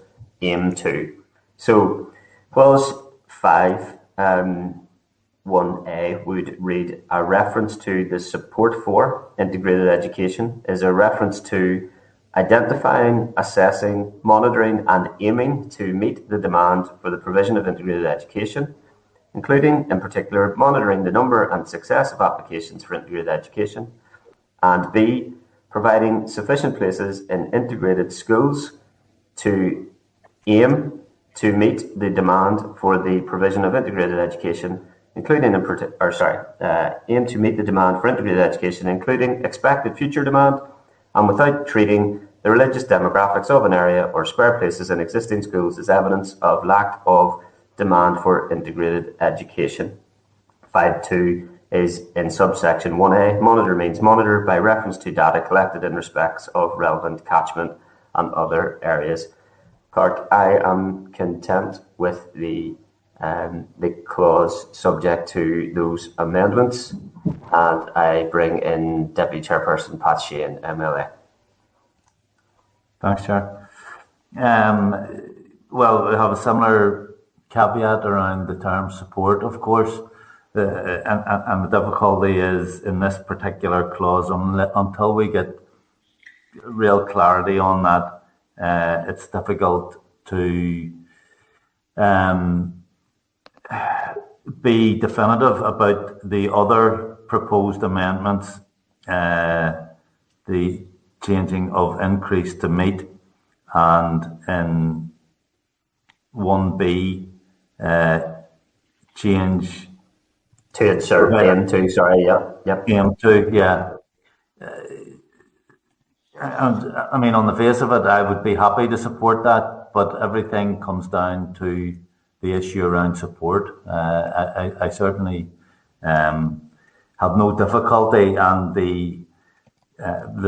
aim to. So clause 5, 1A would read, a reference to the support for integrated education is a reference to identifying, assessing, monitoring and aiming to meet the demand for the provision of integrated education, including, in particular, monitoring the number and success of applications for integrated education and B, providing sufficient places in integrated schools to aim to meet the demand for the provision of integrated education, including aim to meet the demand for integrated education, including expected future demand, and without treating the religious demographics of an area or spare places in existing schools as evidence of lack of demand for integrated education. 5.2 is in subsection 1A. Monitor means monitor by reference to data collected in respects of relevant catchment and other areas. Clerk, I am content with the clause subject to those amendments, and I bring in Deputy Chairperson Pat Sheehan, MLA. Thanks, Chair. Well, we have a similar caveat around the term support, of course, and the difficulty is in this particular clause, until we get real clarity on that, it's difficult to be definitive about the other proposed amendments, the changing of increase to meet, and in 1B, change to insert AM2, sorry, yep. AM2, yeah. And I mean, on the face of it, I would be happy to support that, but everything comes down to the issue around support. I certainly have no difficulty, and the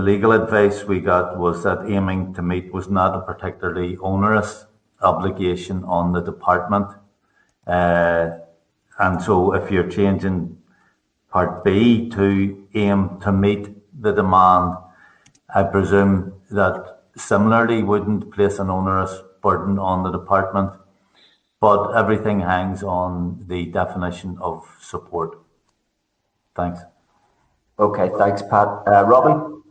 legal advice we got was that aiming to meet was not a particularly onerous obligation on the department. And so if you're changing part B to aim to meet the demand, I presume that similarly wouldn't place an onerous burden on the department, but everything hangs on the definition of support. Thanks. Okay, thanks, Pat. Robin?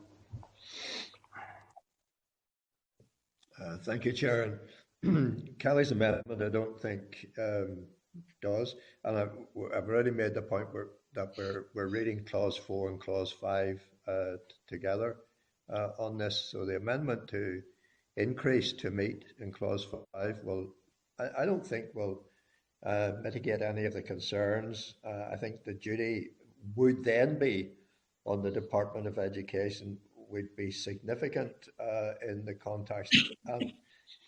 Thank you, Chair. Kelly's amendment, I don't think does, and I've already made the point that we're reading clause 4 and clause 5 together on this. So the amendment to increase to meet in clause 5 I don't think will mitigate any of the concerns. I think the duty would then be on the Department of Education, would be significant in the context, and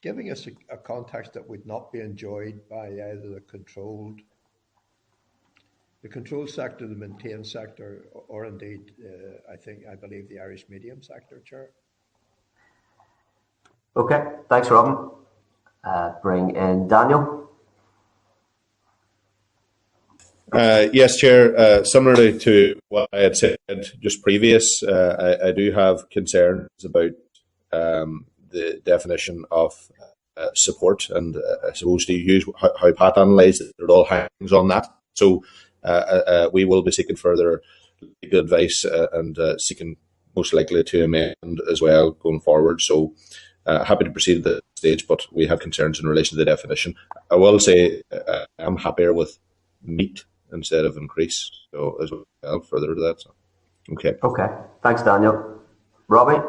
giving us a context that would not be enjoyed by either the controlled sector, the maintained sector, or indeed, I believe the Irish medium sector, Chair. Okay, thanks, Robin. Bring in Daniel. Yes, Chair. Similarly to what I had said just previous, I do have concerns about the definition of support, and I suppose to use how Pat analysed it, it all hangs on that. So we will be seeking further legal advice and seeking most likely to amend as well going forward. So happy to proceed at this stage, but we have concerns in relation to the definition. I will say I'm happier with meet instead of increase, so as well further to that. So. Okay, thanks, Daniel. Robbie?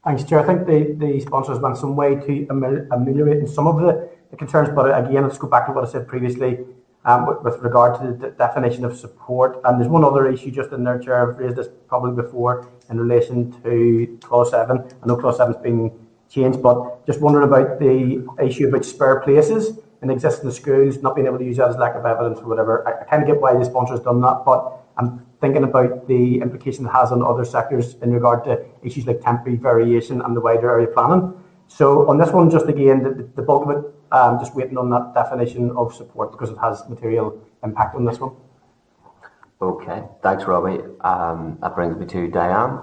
Thanks, Chair. I think the sponsors went some way to ameliorate some of the concerns, but again, let's go back to what I said previously with regard to the definition of support. And there's one other issue just in there, Chair. I've raised this probably before in relation to Clause 7. I know Clause 7's been changed, but just wondering about the issue about spare places in existing schools, not being able to use that as lack of evidence or whatever. I kind of get why the sponsor's done that, but I'm thinking about the implication it has on other sectors in regard to issues like temporary variation and the wider area planning. So on this one, just again, the bulk of it, just waiting on that definition of support because it has material impact on this one. Okay, thanks, Robbie. That brings me to Diane.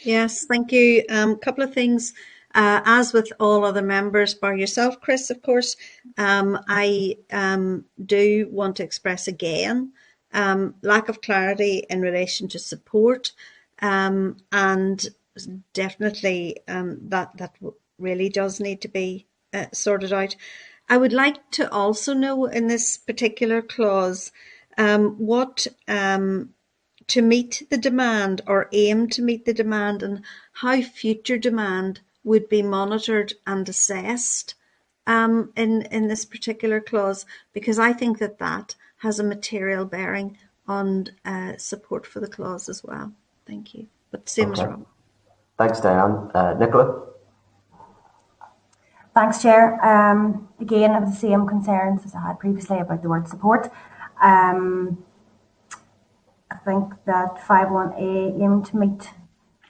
Yes, thank you. Couple of things. As with all other members, bar yourself, Chris, of course, I do want to express again lack of clarity in relation to support, and definitely that really does need to be sorted out. I would like to also know in this particular clause what to meet the demand or aim to meet the demand, and how future demand would be monitored and assessed in this particular clause, because I think that has a material bearing on support for the clause as well. Thank you. But same as Rob. Thanks, Diane. Nicola? Thanks, Chair. Again, I have the same concerns as I had previously about the word support. I think that 5.1a aim to meet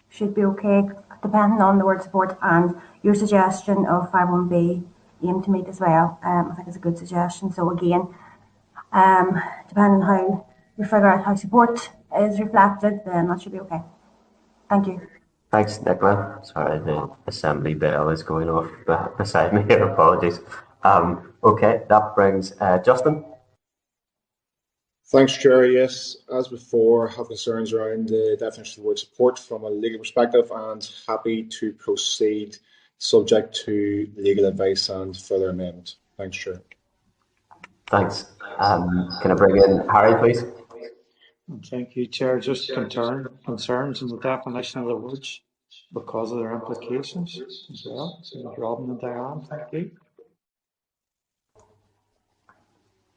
should be okay, depending on the word support, and your suggestion of 5.1b aim to meet as well. I think it's a good suggestion. So again, depending on how we figure out how support is reflected, then that should be okay. Thank you. Thanks, Nicola. Sorry, the assembly bell is going off beside me here. Apologies. Okay, that brings Justin. Thanks, Chair. Yes, as before, have concerns around the definition of the word support from a legal perspective, and happy to proceed subject to legal advice and further amendment. Thanks, Chair. Thanks. Can I bring in Harry, please? Thank you, Chair. Just concerns in the definition of the words because of their implications as well. So Robin and Diane, thank you.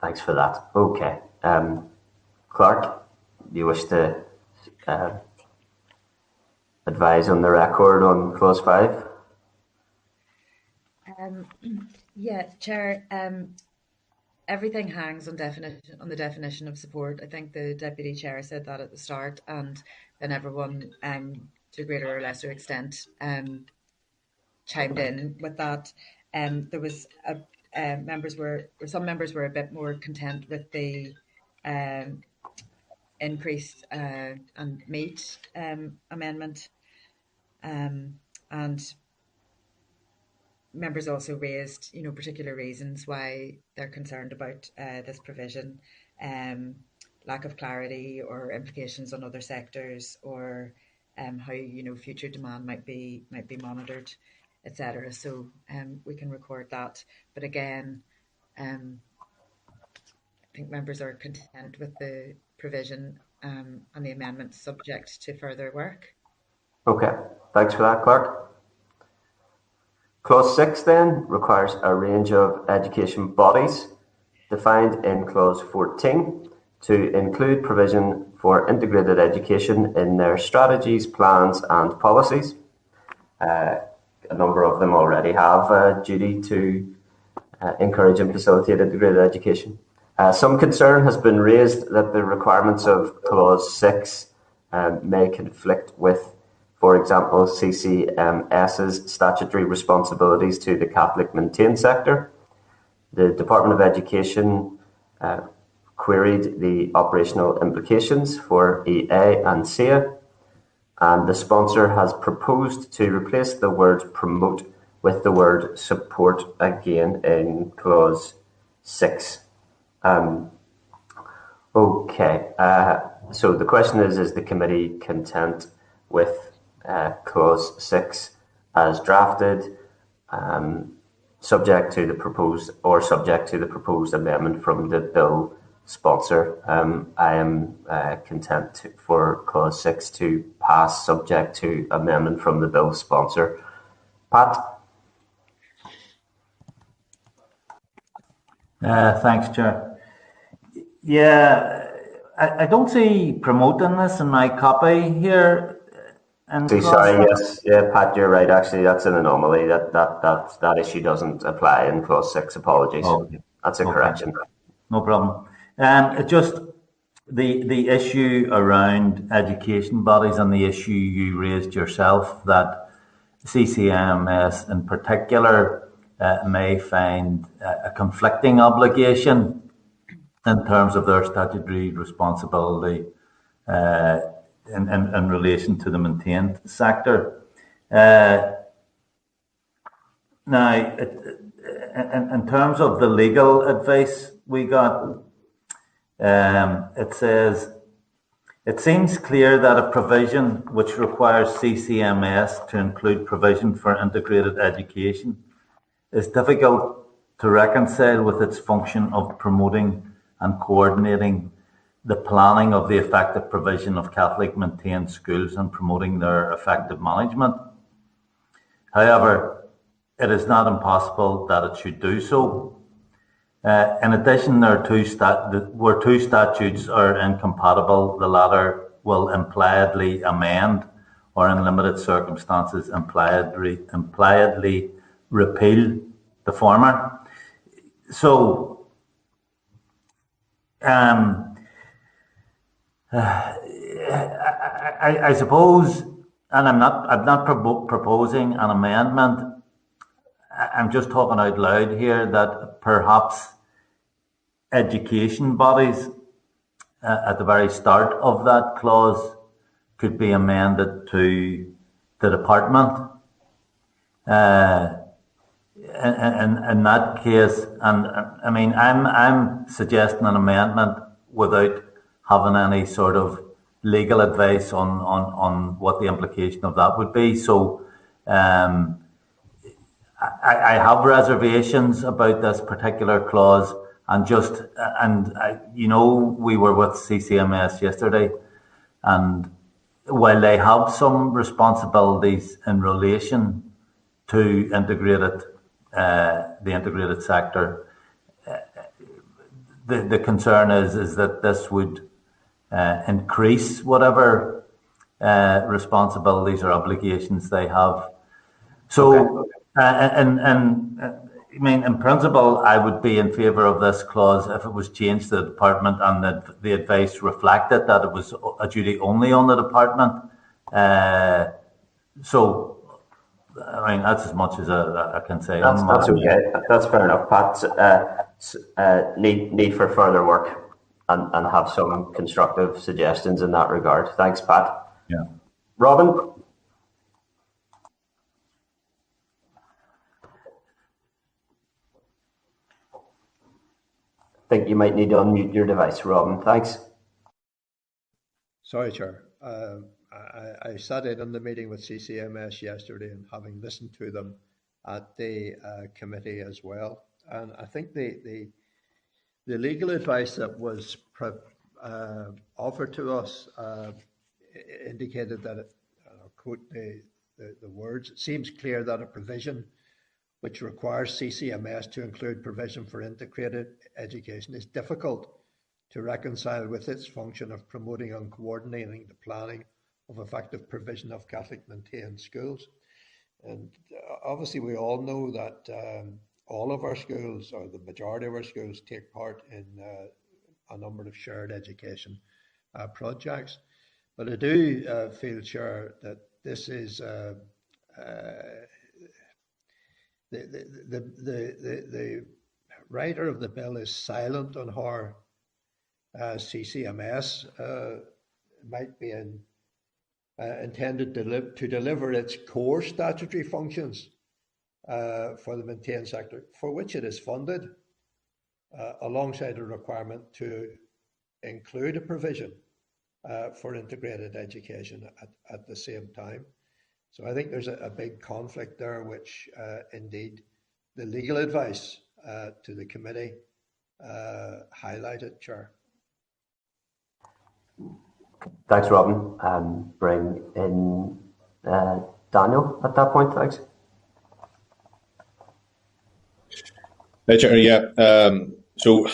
Thanks for that. Okay. Clark, do you wish to advise on the record on clause 5? Yeah, Chair. Everything hangs on the definition of support. I think the Deputy Chair said that at the start, and then everyone, to a greater or lesser extent, chimed in with that. There was some members were a bit more content with the increased and meet amendment, and members also raised, particular reasons why they're concerned about this provision, lack of clarity or implications on other sectors, or how future demand might be monitored, etc. So we can record that. But again, I think members are content with the provision and the amendment subject to further work. Okay, thanks for that, Clark. Clause 6 then requires a range of education bodies defined in clause 14 to include provision for integrated education in their strategies, plans and policies. A number of them already have a duty to encourage and facilitate integrated education. Some concern has been raised that the requirements of clause 6 may conflict with, for example, CCMS's statutory responsibilities to the Catholic maintained sector. The Department of Education queried the operational implications for EA and SEA, and the sponsor has proposed to replace the word promote with the word support again in clause 6. Okay, so the question is the committee content with clause 6 as drafted, subject to the proposed amendment from the bill sponsor? I am content for clause 6 to pass subject to amendment from the bill sponsor. Pat? Thanks, Chair. Yeah, I don't see promoting this in my copy here. Sorry, yes, yeah, Pat, you're right. Actually, that's an anomaly. That issue doesn't apply in clause 6. Apologies. Okay. That's a correction. No problem. Just the issue around education bodies and the issue you raised yourself, that CCMS in particular may find a conflicting obligation in terms of their statutory responsibility in relation to the maintained sector. Now, in terms of the legal advice we got, it says, it seems clear that a provision which requires CCMS to include provision for integrated education is difficult to reconcile with its function of promoting and coordinating the planning of the effective provision of Catholic maintained schools and promoting their effective management. However, it is not impossible that it should do so. In addition, where two statutes are incompatible, the latter will impliedly amend, or in limited circumstances impliedly repeal the former. So, I suppose, and I'm not proposing an amendment. I'm just talking out loud here that perhaps education bodies at the very start of that clause could be amended to the department. In that case, and I mean, I'm suggesting an amendment without having any sort of legal advice on what the implication of that would be. So, I have reservations about this particular clause, we were with CCMS yesterday, and while they have some responsibilities in relation to the integrated sector, the concern is that this would increase whatever responsibilities or obligations they have. So, I mean, in principle, I would be in favour of this clause if it was changed to the department and that the advice reflected that it was a duty only on the department. So, I mean, that's as much as I can say. That's okay. That's fair enough, Pat. Need for further work and have some constructive suggestions in that regard. Thanks, Pat. Yeah. Robin? I think you might need to unmute your device, Robin. Thanks. Sorry, Chair. I sat in on the meeting with CCMS yesterday, and having listened to them at the committee as well, and I think the legal advice that was offered to us indicated that, I'll quote the words, "It seems clear that a provision which requires CCMS to include provision for integrated education is difficult to reconcile with its function of promoting and coordinating the planning of effective provision of Catholic maintained schools." And obviously we all know that all of our schools, or the majority of our schools, take part in a number of shared education projects. But I do feel, Chair, that this is the writer of the bill is silent on how CCMS might be intended to deliver its core statutory functions for the maintained sector, for which it is funded, alongside a requirement to include a provision for integrated education at the same time. So I think there's a big conflict there, which indeed the legal advice to the committee highlighted, Chair. Thanks, Robin. Bring in Daniel at that point, thanks. Hey, Chair, yeah. So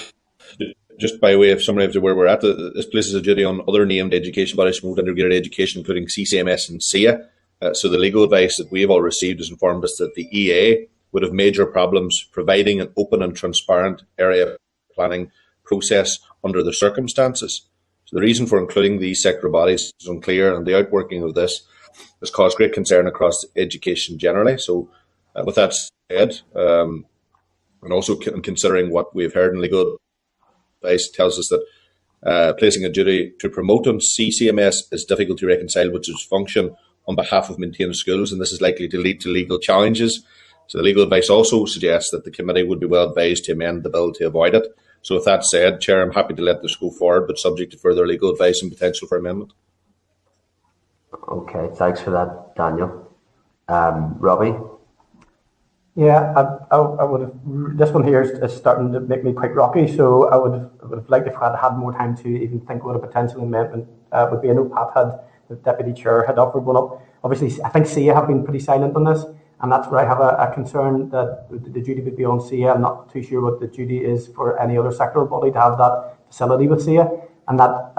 just by way of summary of where we're at, this places a duty on other named education bodies to promote integrated education, including CCMS and SIA. So the legal advice that we have all received has informed us that the EA would have major problems providing an open and transparent area planning process under the circumstances. So the reason for including these sector bodies is unclear, and the outworking of this has caused great concern across education generally. So with that said, and also considering what we've heard in legal advice tells us that placing a duty to promote on CCMS is difficult to reconcile with its function on behalf of maintained schools, and this is likely to lead to legal challenges. So the legal advice also suggests that the committee would be well advised to amend the bill to avoid it. So with that said, Chair, I'm happy to let this go forward, but subject to further legal advice and potential for amendment. Okay, thanks for that, Daniel. Robbie? Yeah, I would have. This one here is starting to make me quite rocky, so I would have liked if I had had more time to even think what a potential amendment would be. I know Pat had, the deputy chair, had offered one up. Obviously, I think SIA have been pretty silent on this, and that's where I have a concern that the duty would be on SIA. I'm not too sure what the duty is for any other sectoral body to have that facility with SIA, and that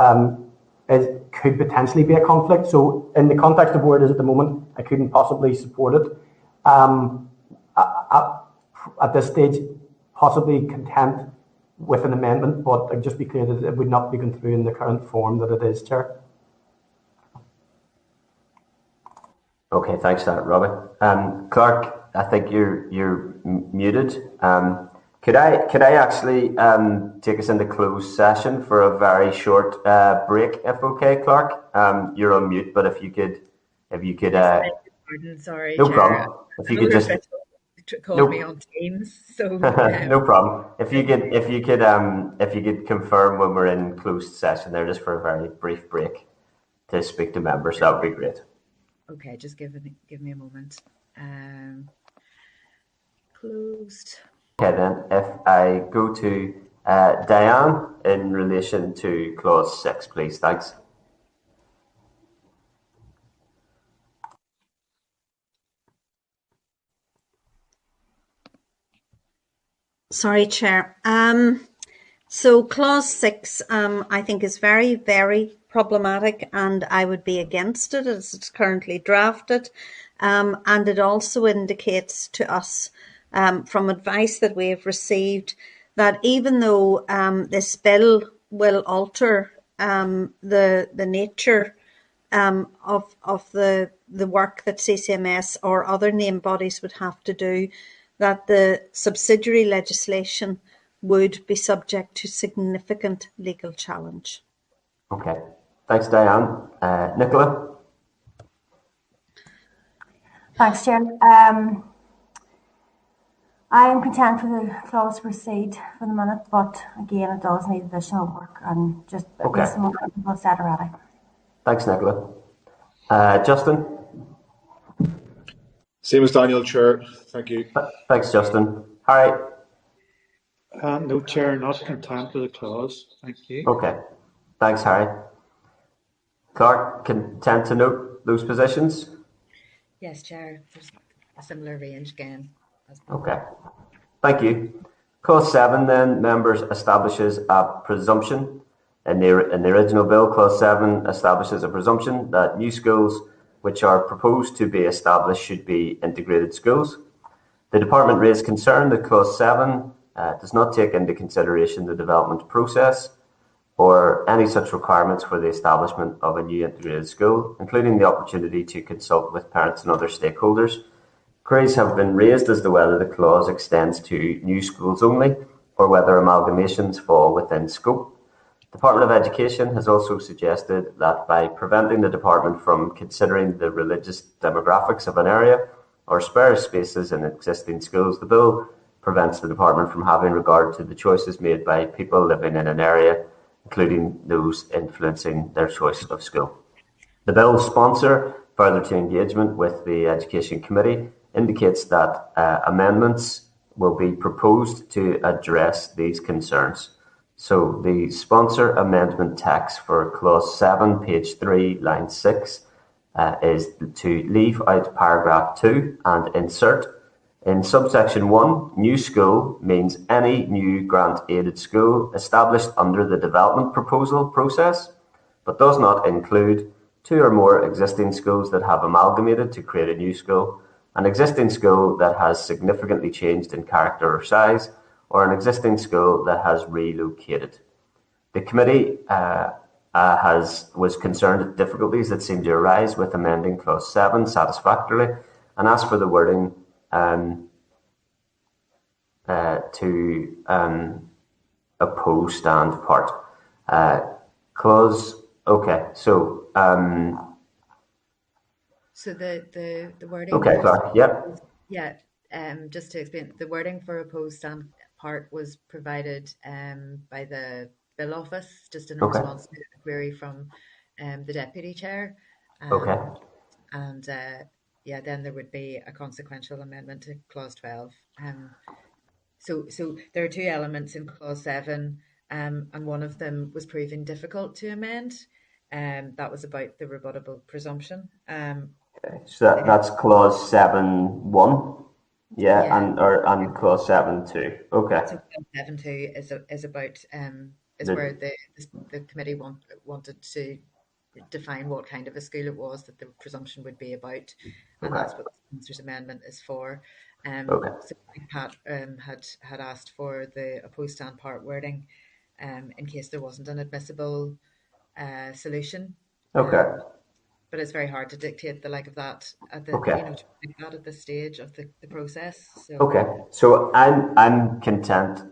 could potentially be a conflict. So, in the context of where it is at the moment, I couldn't possibly support it. Um, at this stage, possibly content with an amendment, but I'd just be clear that it would not be going through in the current form that it is, Chair. Okay, thanks for that, Robert. Clark, I think you're muted. Could I actually take us into closed session for a very short break, if okay, Clark? You're on mute, but if you could, Pardon, sorry, no Chair. problem. If you could just called me on Teams, so no problem. If you could confirm when we're in closed session there, just for a very brief break to speak to members, that would be great. Okay, just give me a moment. Closed. Okay, then if I go to Diane in relation to clause 6, please. Thanks. Sorry, Chair. So clause 6, I think is very, very problematic, and I would be against it as it's currently drafted. And it also indicates to us, from advice that we have received, that even though this bill will alter the nature of the work that CCMS or other named bodies would have to do, that the subsidiary legislation would be subject to significant legal challenge. Okay. Thanks, Diane. Nicola? Thanks, Chair. I am content with the clause to proceed for the minute, but again, it does need additional work and just based on what people said already. Thanks, Nicola. Justin? Same as Daniel, Chair. Thank you. Thanks, Justin. Harry? No, Chair, not content with the clause. Thank you. Okay. Thanks, Harry. Clark, content to note those positions? Yes, Chair. There's a similar range again. Okay. Thank you. Clause 7 then, members, establishes a presumption. In the original bill, Clause 7 establishes a presumption that new schools which are proposed to be established should be integrated schools. The Department raised concern that Clause 7 does not take into consideration the development process or any such requirements for the establishment of a new integrated school, including the opportunity to consult with parents and other stakeholders. Queries have been raised as to whether the clause extends to new schools only or whether amalgamations fall within scope. The Department of Education has also suggested that by preventing the Department from considering the religious demographics of an area or spare spaces in existing schools, the bill prevents the Department from having regard to the choices made by people living in an area, including those influencing their choice of school. The bill's sponsor, further to engagement with the Education Committee, indicates that amendments will be proposed to address these concerns. So the sponsor amendment text for clause 7, page 3, line 6 is to leave out paragraph 2 and insert in subsection 1, new school means any new grant-aided school established under the development proposal process, but does not include 2 or more existing schools that have amalgamated to create a new school, an existing school that has significantly changed in character or size, or an existing school that has relocated. The committee was concerned at difficulties that seemed to arise with amending clause 7 satisfactorily and asked for the wording to oppose stand part. Clause, okay, so the wording. Okay, Clark. Yep. Yeah. Just to explain, the wording for opposed stand part was provided by the bill office, just in response to a query from the deputy chair. Okay. And then there would be a consequential amendment to clause 12. So there are two elements in clause 7, and one of them was proving difficult to amend. That was about the rebuttable presumption. Okay. So that's clause 7.1. Yeah, and clause 7.2. Okay. So clause 7.2 is about where the committee wanted to define what kind of a school it was that the presumption would be about, and that's what the Spencer's amendment is for. So Pat had asked for the opposed stand part wording in case there wasn't an admissible solution. Okay. But it's very hard to dictate the like of that at the at this stage of the process. So. Okay, so I'm content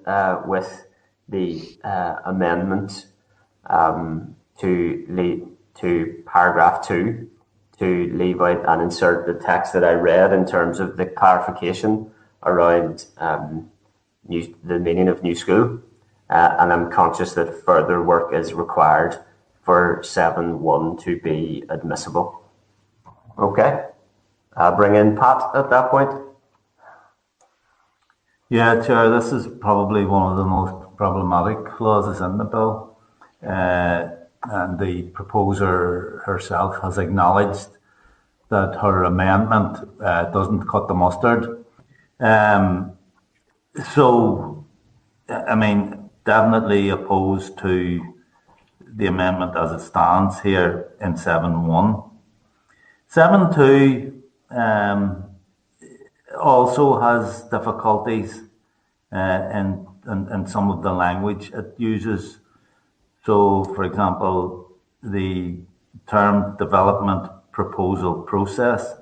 with the amendment to paragraph 2 to leave out and insert the text that I read in terms of the clarification around the meaning of new school, and I'm conscious that further work is required for 7.1 to be admissible. Okay, I'll bring in Pat at that point. Yeah, Chair, this is probably one of the most problematic clauses in the bill. And the proposer herself has acknowledged that her amendment doesn't cut the mustard. So, I mean, definitely opposed to the amendment as it stands here in 7.1. 7.2 also has difficulties in some of the language it uses. So, for example, the term development proposal process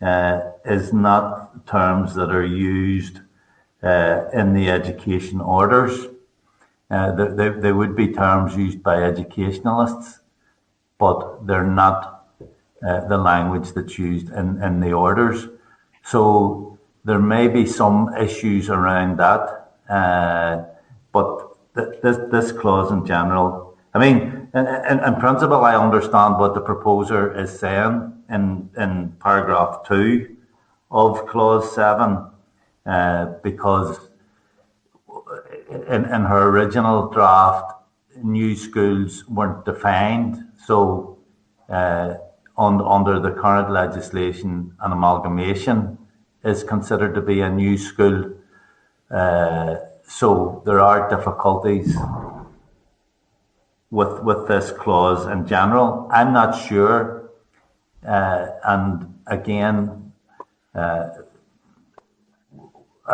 is not terms that are used in the education orders. They would be terms used by educationalists, but they're not the language that's used in the orders. So there may be some issues around that, but this clause in general, I mean, in principle, I understand what the proposer is saying in paragraph 2 of clause 7, because in her original draft, new schools weren't defined. So under the current legislation, an amalgamation is considered to be a new school. So there are difficulties with this clause in general. I'm not sure, and again, I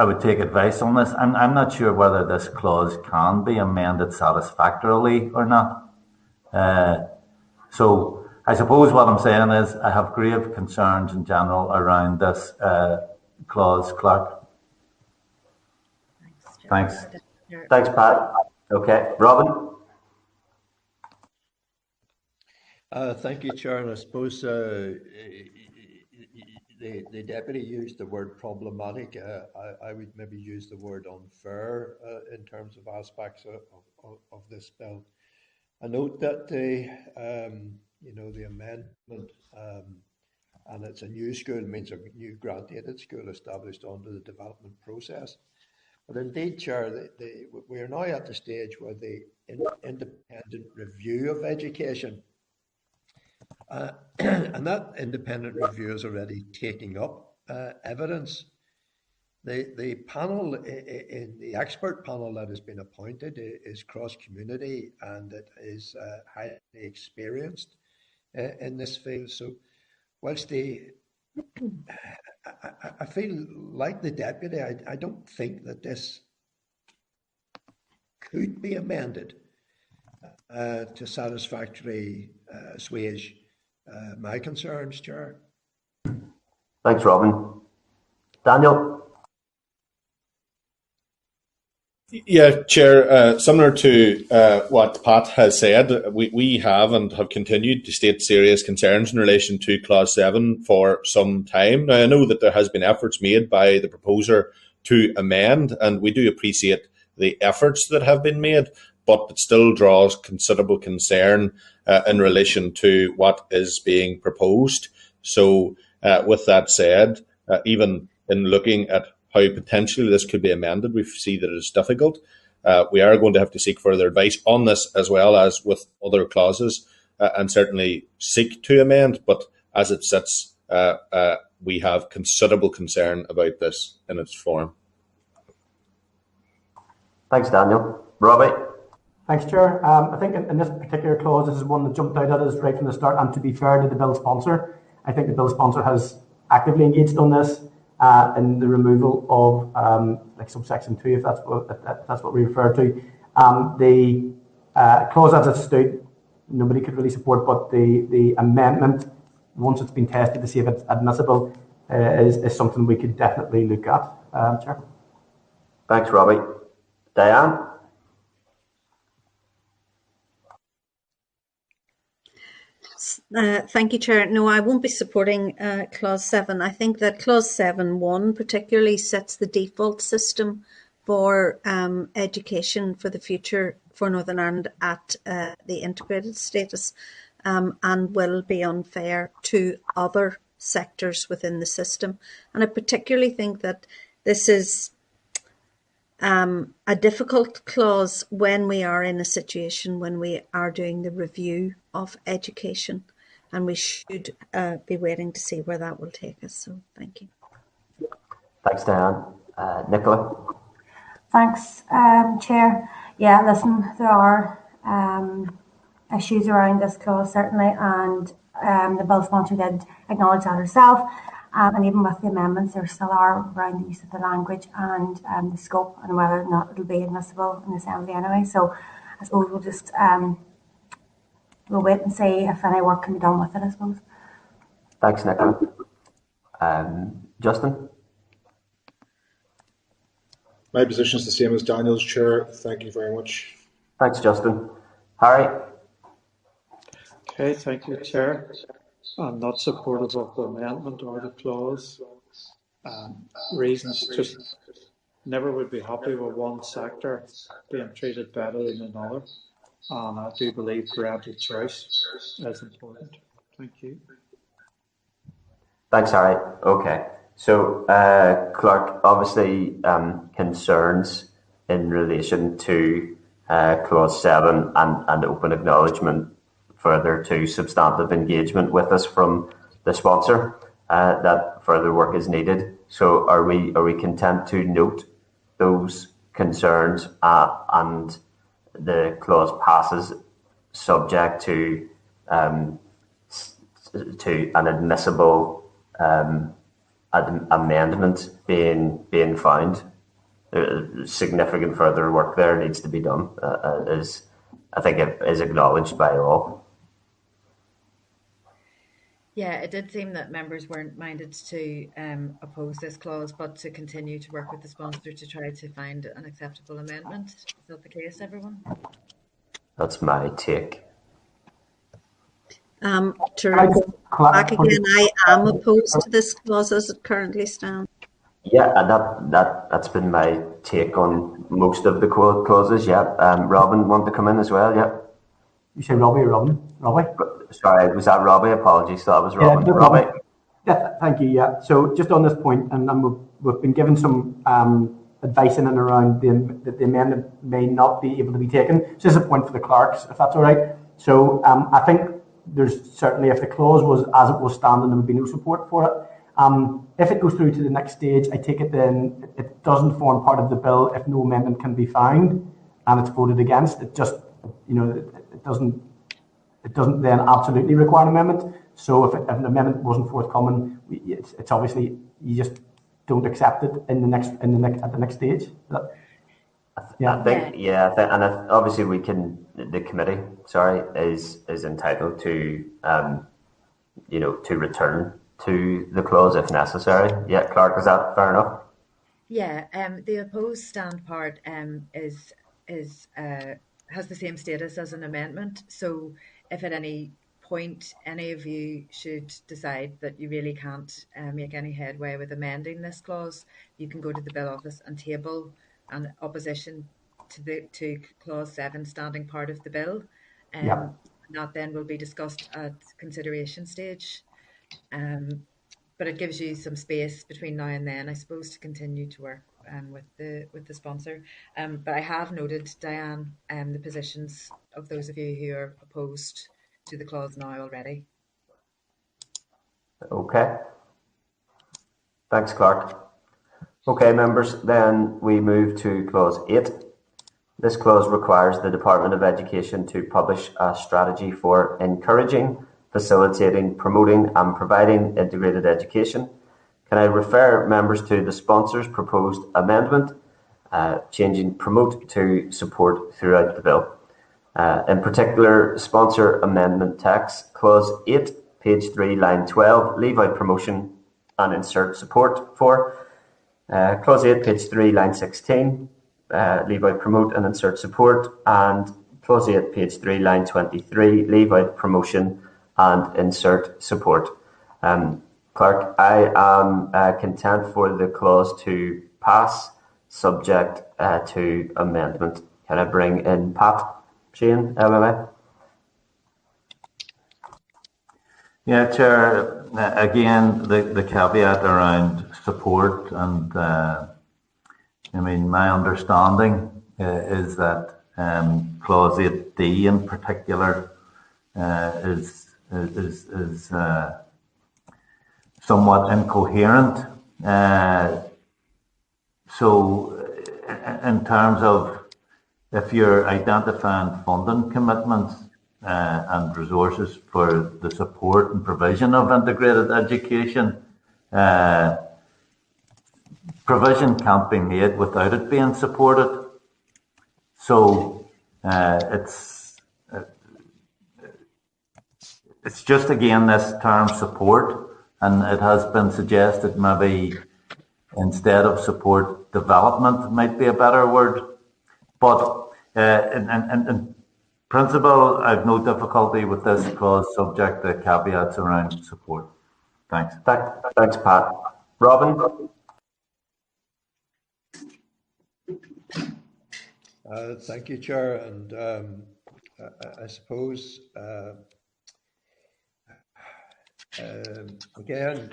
would take advice on this. I'm not sure whether this clause can be amended satisfactorily or not. So I suppose what I'm saying is I have grave concerns in general around this clause, Clark. Thanks. Thanks, Pat. Okay, Robin. Thank you, Chair. And I suppose the deputy used the word problematic. I would maybe use the word unfair in terms of aspects of this bill. I note that the amendment, and it's a new school, means a new grant-aided school established under the development process. But indeed, Chair, we are now at the stage where the independent review of education, and that independent review is already taking up evidence. The panel, in the expert panel that has been appointed, is cross-community, and it is highly experienced in this field. So whilst I feel like the deputy, I don't think that this could be amended to satisfactorily assuage my concerns, Chair. Thanks, Robin. Daniel? Yeah, Chair, similar to what Pat has said, we have and have continued to state serious concerns in relation to Clause 7 for some time. Now, I know that there has been efforts made by the proposer to amend, and we do appreciate the efforts that have been made, but it still draws considerable concern in relation to what is being proposed. So With that said, even in looking at how potentially this could be amended, we see that it's difficult. We are going to have to seek further advice on this, as well as with other clauses, and certainly seek to amend. But as it sits, we have considerable concern about this in its form. Thanks, Daniel. Robbie? Thanks, Chair. I think in this particular clause, this is one that jumped out at us right from the start. And to be fair to the bill sponsor, I think the bill sponsor has actively engaged on this in the removal of like subsection 2, if that's what we refer to. The clause as it stood, nobody could really support, but the amendment, once it's been tested to see if it's admissible, is something we could definitely look at, Chair. Thanks, Robbie. Diane? Thank you, Chair. No, I won't be supporting Clause 7. I think that Clause 7.1 particularly sets the default system for education for the future for Northern Ireland at the integrated status, and will be unfair to other sectors within the system. And I particularly think that this is a difficult clause when we are in a situation when we are doing the review of education, and we should be waiting to see where that will take us. So thank you. Thanks, Diane. Nicola? Thanks, Chair. Yeah, listen, there are issues around this clause, certainly, and the bill sponsor did acknowledge that herself. And even with the amendments, there still are around the use of the language and the scope and whether or not it'll be admissible in the Assembly anyway. So I suppose we'll just we'll wait and see if any work can be done with it, I suppose. Thanks, Nicola. Justin? My position is the same as Daniel's, Chair. Thank you very much. Thanks, Justin. Harry? Okay, thank you, Chair. I'm not supportive of the amendment or the clause. Reasons just never would be happy with one sector being treated better than another. And I do believe parental choice is important. Thank you. Thanks, Harry. Okay. So, Clark, obviously concerns in relation to Clause 7 and open acknowledgement further to substantive engagement with us from the sponsor, that further work is needed. So are we content to note those concerns and the clause passes subject to an admissible amendment being found? Significant further work there needs to be done, I think it is acknowledged by all. Yeah, it did seem that members weren't minded to oppose this clause, but to continue to work with the sponsor to try to find an acceptable amendment. Is that the case, everyone? That's my take. To report back again, I am opposed to this clause as it currently stands. Yeah, and that's been my take on most of the clauses. Yeah, Robin want to come in as well. Yeah. You say Robbie or Robin? Robbie? Sorry, was that Robbie? Apologies, that was Robin. Yeah, no Robbie? Yeah, thank you. Yeah. So just on this point, and we've been given some advice in and around that the amendment may not be able to be taken. So this is a point for the clerks, if that's all right. So I think there's certainly, if the clause was as it was standing, there would be no support for it. If it goes through to the next stage, I take it then it doesn't form part of the bill if no amendment can be found and it's voted against. It just, it doesn't then absolutely require an amendment. So if an amendment wasn't forthcoming, it's obviously you just don't accept it at the next stage. Obviously the committee, is entitled to to return to the clause if necessary. Yeah, Clark, is that fair enough? Yeah, the opposed stand part has the same status as an amendment. So if at any point any of you should decide that you really can't make any headway with amending this clause, you can go to the bill office and table an opposition to clause 7 standing part of the bill. That then will be discussed at consideration stage. but it gives you some space between now and then, I suppose, to continue to work with the sponsor. But I have noted, Diane, the positions of those of you who are opposed to the clause now already. Okay. Thanks, Clark. Okay, members, then we move to clause 8. This clause requires the Department of Education to publish a strategy for encouraging, facilitating, promoting and providing integrated education. Can I refer members to the sponsor's proposed amendment, changing promote to support throughout the bill? In particular, sponsor amendment text, clause 8, page 3, line 12, leave out promotion and insert support for. Clause 8, page 3, line 16, leave out promote and insert support. And clause 8, page 3, line 23, leave out promotion and insert support. Clark, I am content for the clause to pass, subject to amendment. Can I bring in Pat Shane, MMA? Yeah, Chair. Again, the caveat around support, and my understanding is that clause 8D in particular is somewhat incoherent. So, in terms of if you're identifying funding commitments and resources for the support and provision of integrated education, provision can't be made without it being supported. So it's just again this term support, and it has been suggested maybe instead of support, development might be a better word. But in principle, I've no difficulty with this clause, subject to caveats around support. Thanks. Thanks, Pat. Robin? Thank you, Chair. And I suppose, again,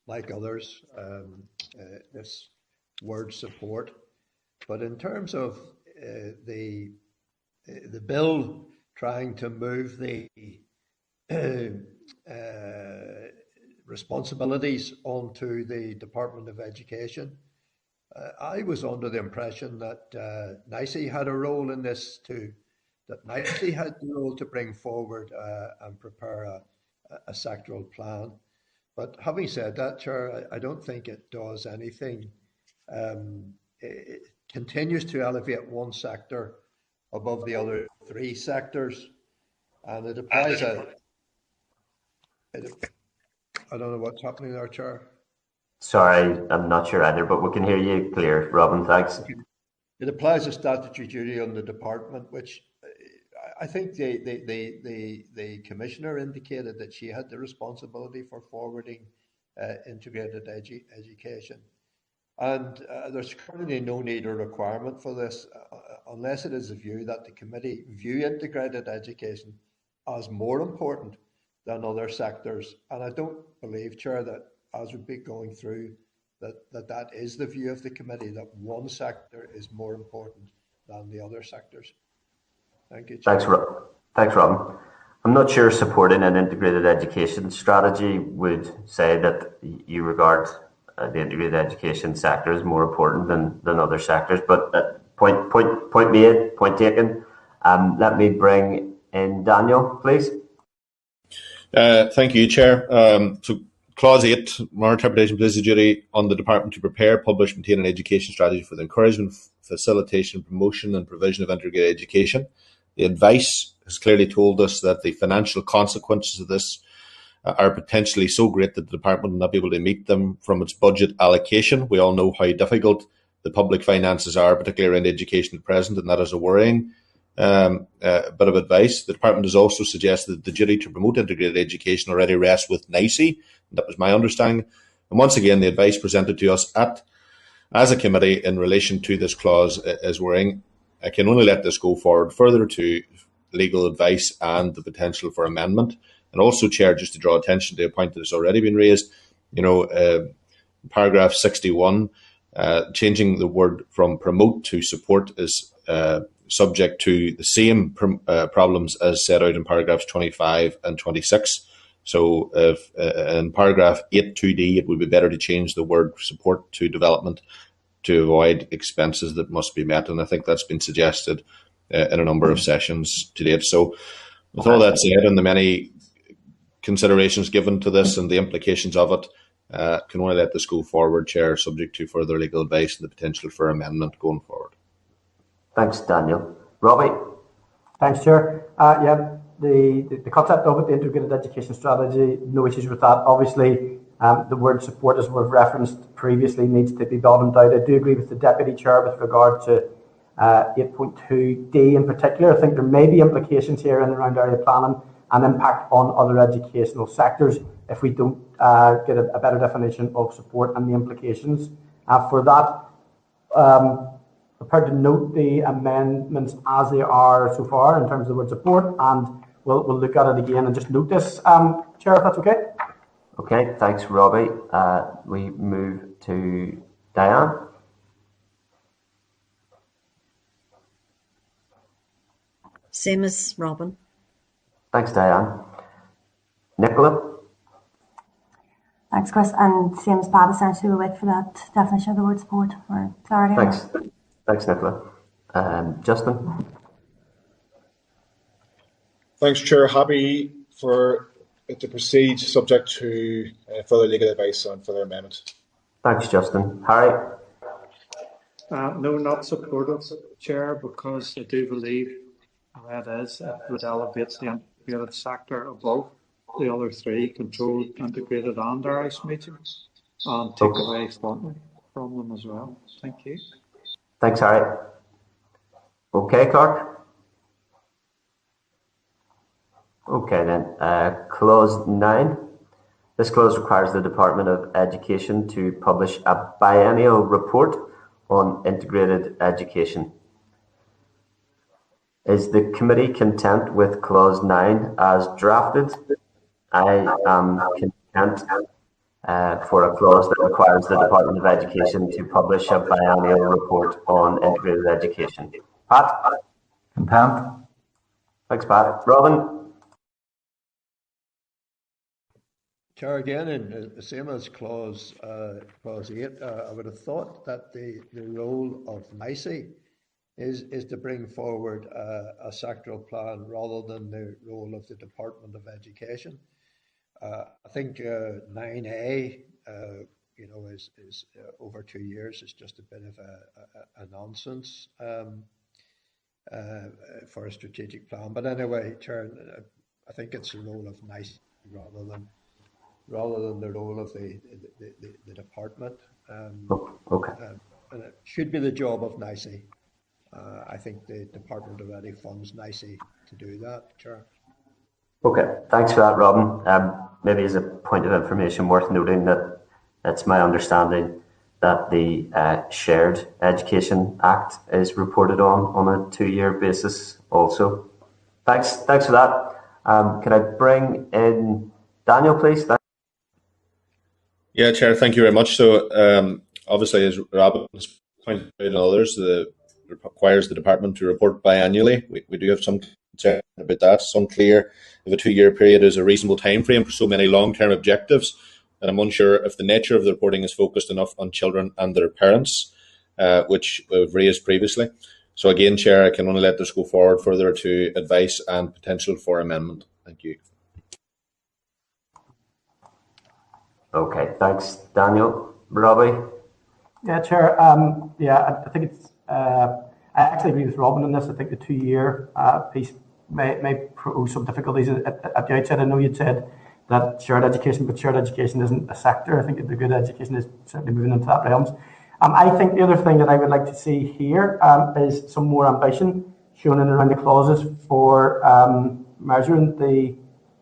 like others, this word support. But in terms of the bill trying to move the responsibilities onto the Department of Education, I was under the impression that NICE had a role in this too, that NICE had the role to bring forward and prepare a sectoral plan. But having said that, Chair, I don't think it does anything. It continues to elevate one sector above the other three sectors, and it applies I don't know what's happening there, Chair. Sorry, I'm not sure either, but we can hear you clear, Robin, thanks. It applies a statutory duty on the department, which I think the Commissioner indicated that she had the responsibility for forwarding integrated education. And there's currently no need or requirement for this, unless it is a view that the committee view integrated education as more important than other sectors. And I don't believe, Chair, that as we be going through, that is the view of the committee, that one sector is more important than the other sectors. Thank you, Chair. Thanks, Robin. I'm not sure supporting an integrated education strategy would say that you regard the integrated education sector is more important than other sectors, but point made, point taken. Let me bring in Daniel, please. Thank you, Chair. So Clause 8, our interpretation places a duty on the Department to prepare, publish, maintain an education strategy for the encouragement, facilitation, promotion and provision of integrated education. The advice has clearly told us that the financial consequences of this are potentially so great that the department will not be able to meet them from its budget allocation. We all know how difficult the public finances are, particularly around education at present, and that is a worrying bit of advice. The department has also suggested that the duty to promote integrated education already rests with NICE, and that was my understanding. And once again, the advice presented to us as a committee in relation to this clause is worrying. I can only let this go forward further to legal advice and the potential for amendment. And also, Chair, just to draw attention to a point that has already been raised, paragraph 61, changing the word from promote to support is subject to the same problems as set out in paragraphs 25 and 26. So if in paragraph 8.2d, it would be better to change the word support to development to avoid expenses that must be met. And I think that's been suggested in a number of sessions to date. So with all that said, and the many considerations given to this and the implications of it, can only let this go forward, Chair, subject to further legal advice and the potential for amendment going forward. Thanks, Daniel. Robbie? Thanks, Chair. The concept of it, the integrated education strategy, no issues with that. Obviously, the word support, as we've referenced previously, needs to be bottomed out. I do agree with the Deputy Chair with regard to 8.2d in particular. I think there may be implications here in and around area planning and impact on other educational sectors if we don't get a better definition of support and the implications for that. Prepared to note the amendments as they are so far in terms of the word support, and we'll look at it again and just note this, Chair, if that's okay. Okay, thanks, Robbie. We move to Diane. Same as Robin. Thanks, Diane. Nicola? Thanks, Chris. And same as Pat, essentially we'll wait for that definition of the word support or clarity. Thanks, Nicola. Justin? Thanks, Chair. Happy for it to proceed subject to further legal advice and further amendment. Thanks, Justin. Harry? No, not supportive, Chair, because I do believe that it would elevate the integrated sector above the other three, controlled, integrated and RICE meetings, and take away funding from them as well. Thank you. Thanks, Harry. Okay, Clark? Okay, then. Clause 9. This clause requires the Department of Education to publish a biennial report on integrated education. Is the committee content with clause 9 as drafted? I am content for a clause that requires the Department of Education to publish a biennial report on integrated education. Pat? Content. Thanks, Pat. Robin? Chair, again, in the same as clause 8, I would have thought that the role of NICE is to bring forward a sectoral plan rather than the role of the Department of Education. I think 9A, is over 2 years. It's just a bit of a nonsense for a strategic plan. But anyway, Chair, I think it's the role of NICE rather than the role of the department. Okay. And it should be the job of NICE. I think the department already funds NICE to do that, Chair. Okay, thanks for that, Robin. Maybe as a point of information worth noting that it's my understanding that the Shared Education Act is reported on a 2-year basis also. Thanks for that. Can I bring in Daniel, please? Yeah, Chair, thank you very much. So obviously, as Robin has pointed out and others, requires the department to report biannually. We do have some concern about that. It's unclear if a 2-year period is a reasonable time frame for so many long-term objectives, and I'm unsure if the nature of the reporting is focused enough on children and their parents, which we've raised previously. So again, Chair, I can only let this go forward further to advice and potential for amendment. Thank you. Okay, thanks, Daniel. Robbie? Yeah, Chair. I think it's. I actually agree with Robin on this. I think the 2-year piece may pose some difficulties at the outset. I know you'd said that shared education, but shared education isn't a sector. I think the good education is certainly moving into that realms. I think the other thing that I would like to see here is some more ambition shown in around the clauses for measuring the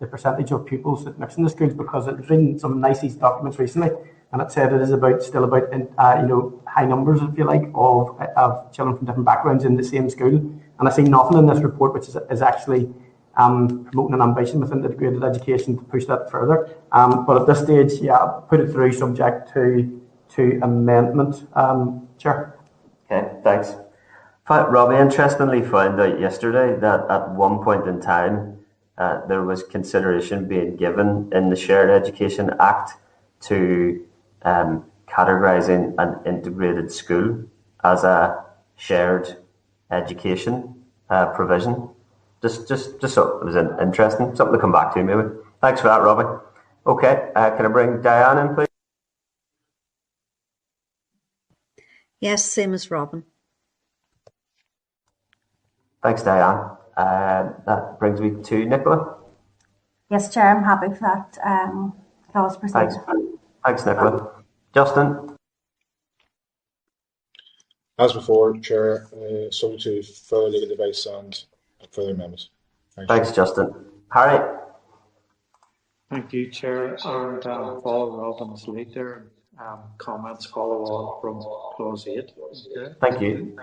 percentage of pupils that mix in the schools, because I was reading some NICE's documents recently, and it said it is still about high numbers, if you like, of children from different backgrounds in the same school. And I see nothing in this report which is actually promoting an ambition within integrated education to push that further. But at this stage, yeah, I'll put it through subject to amendment, Chair. Okay, thanks. Robbie, interestingly found out yesterday that at one point in time there was consideration being given in the Shared Education Act to categorising an integrated school as a shared education provision. Just so it was interesting, something to come back to maybe. Thanks for that, Robbie. Okay, can I bring Diane in, please? Yes, same as Robin. Thanks, Diane. That brings me to Nicola. Yes, Chair, I'm happy for that clause procedure. Thanks, Nicola. Justin? As before, Chair, subject to further legal advice and further amendments. Thanks, Justin. Harry? Thank you, Chair, and follow Robin's lead there. Comments follow on from clause 8. Okay. Thank you.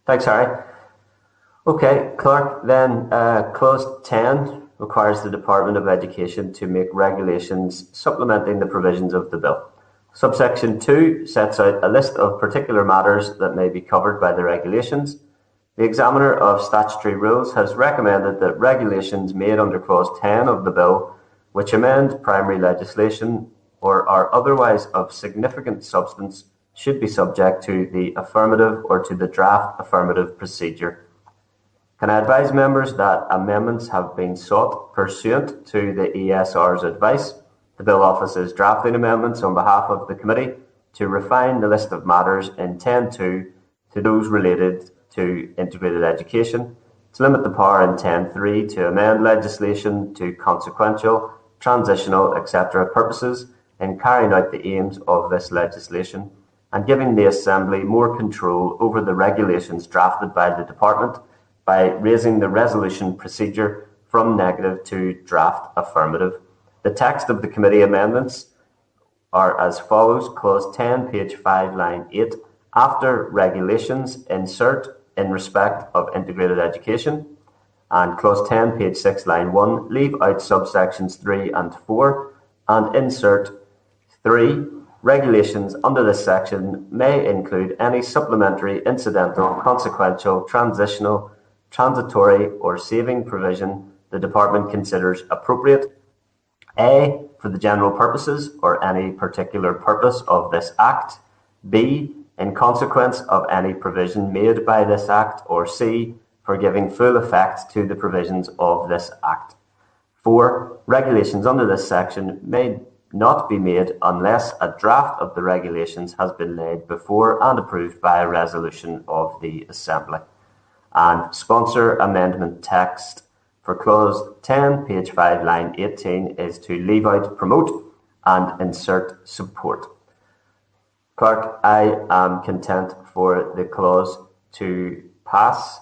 Thanks, Harry. Okay, Clerk, then clause 10 requires the Department of Education to make regulations supplementing the provisions of the bill. Subsection 2 sets out a list of particular matters that may be covered by the regulations. The Examiner of Statutory Rules has recommended that regulations made under clause 10 of the bill, which amend primary legislation or are otherwise of significant substance, should be subject to the affirmative or to the draft affirmative procedure. Can I advise members that amendments have been sought pursuant to the ESR's advice? The Bill Office is drafting amendments on behalf of the committee to refine the list of matters in 10.2 to those related to integrated education, to limit the power in 10.3 to amend legislation to consequential, transitional, etc. purposes in carrying out the aims of this legislation, and giving the Assembly more control over the regulations drafted by the Department by raising the resolution procedure from negative to draft affirmative. The text of the committee amendments are as follows. Clause 10, page 5, line 8. After regulations, insert in respect of integrated education. And clause 10, page 6, line 1. Leave out subsections 3 and 4 and insert 3. Regulations under this section may include any supplementary, incidental, consequential, transitional, transitory or saving provision the Department considers appropriate. A, for the general purposes or any particular purpose of this Act. B, in consequence of any provision made by this Act. Or C, for giving full effect to the provisions of this Act. 4. Regulations under this section may not be made unless a draft of the regulations has been laid before and approved by a resolution of the Assembly. And sponsor amendment text for clause 10, page 5, line 18 is to leave out promote and insert support. Clerk, I am content for the clause to pass,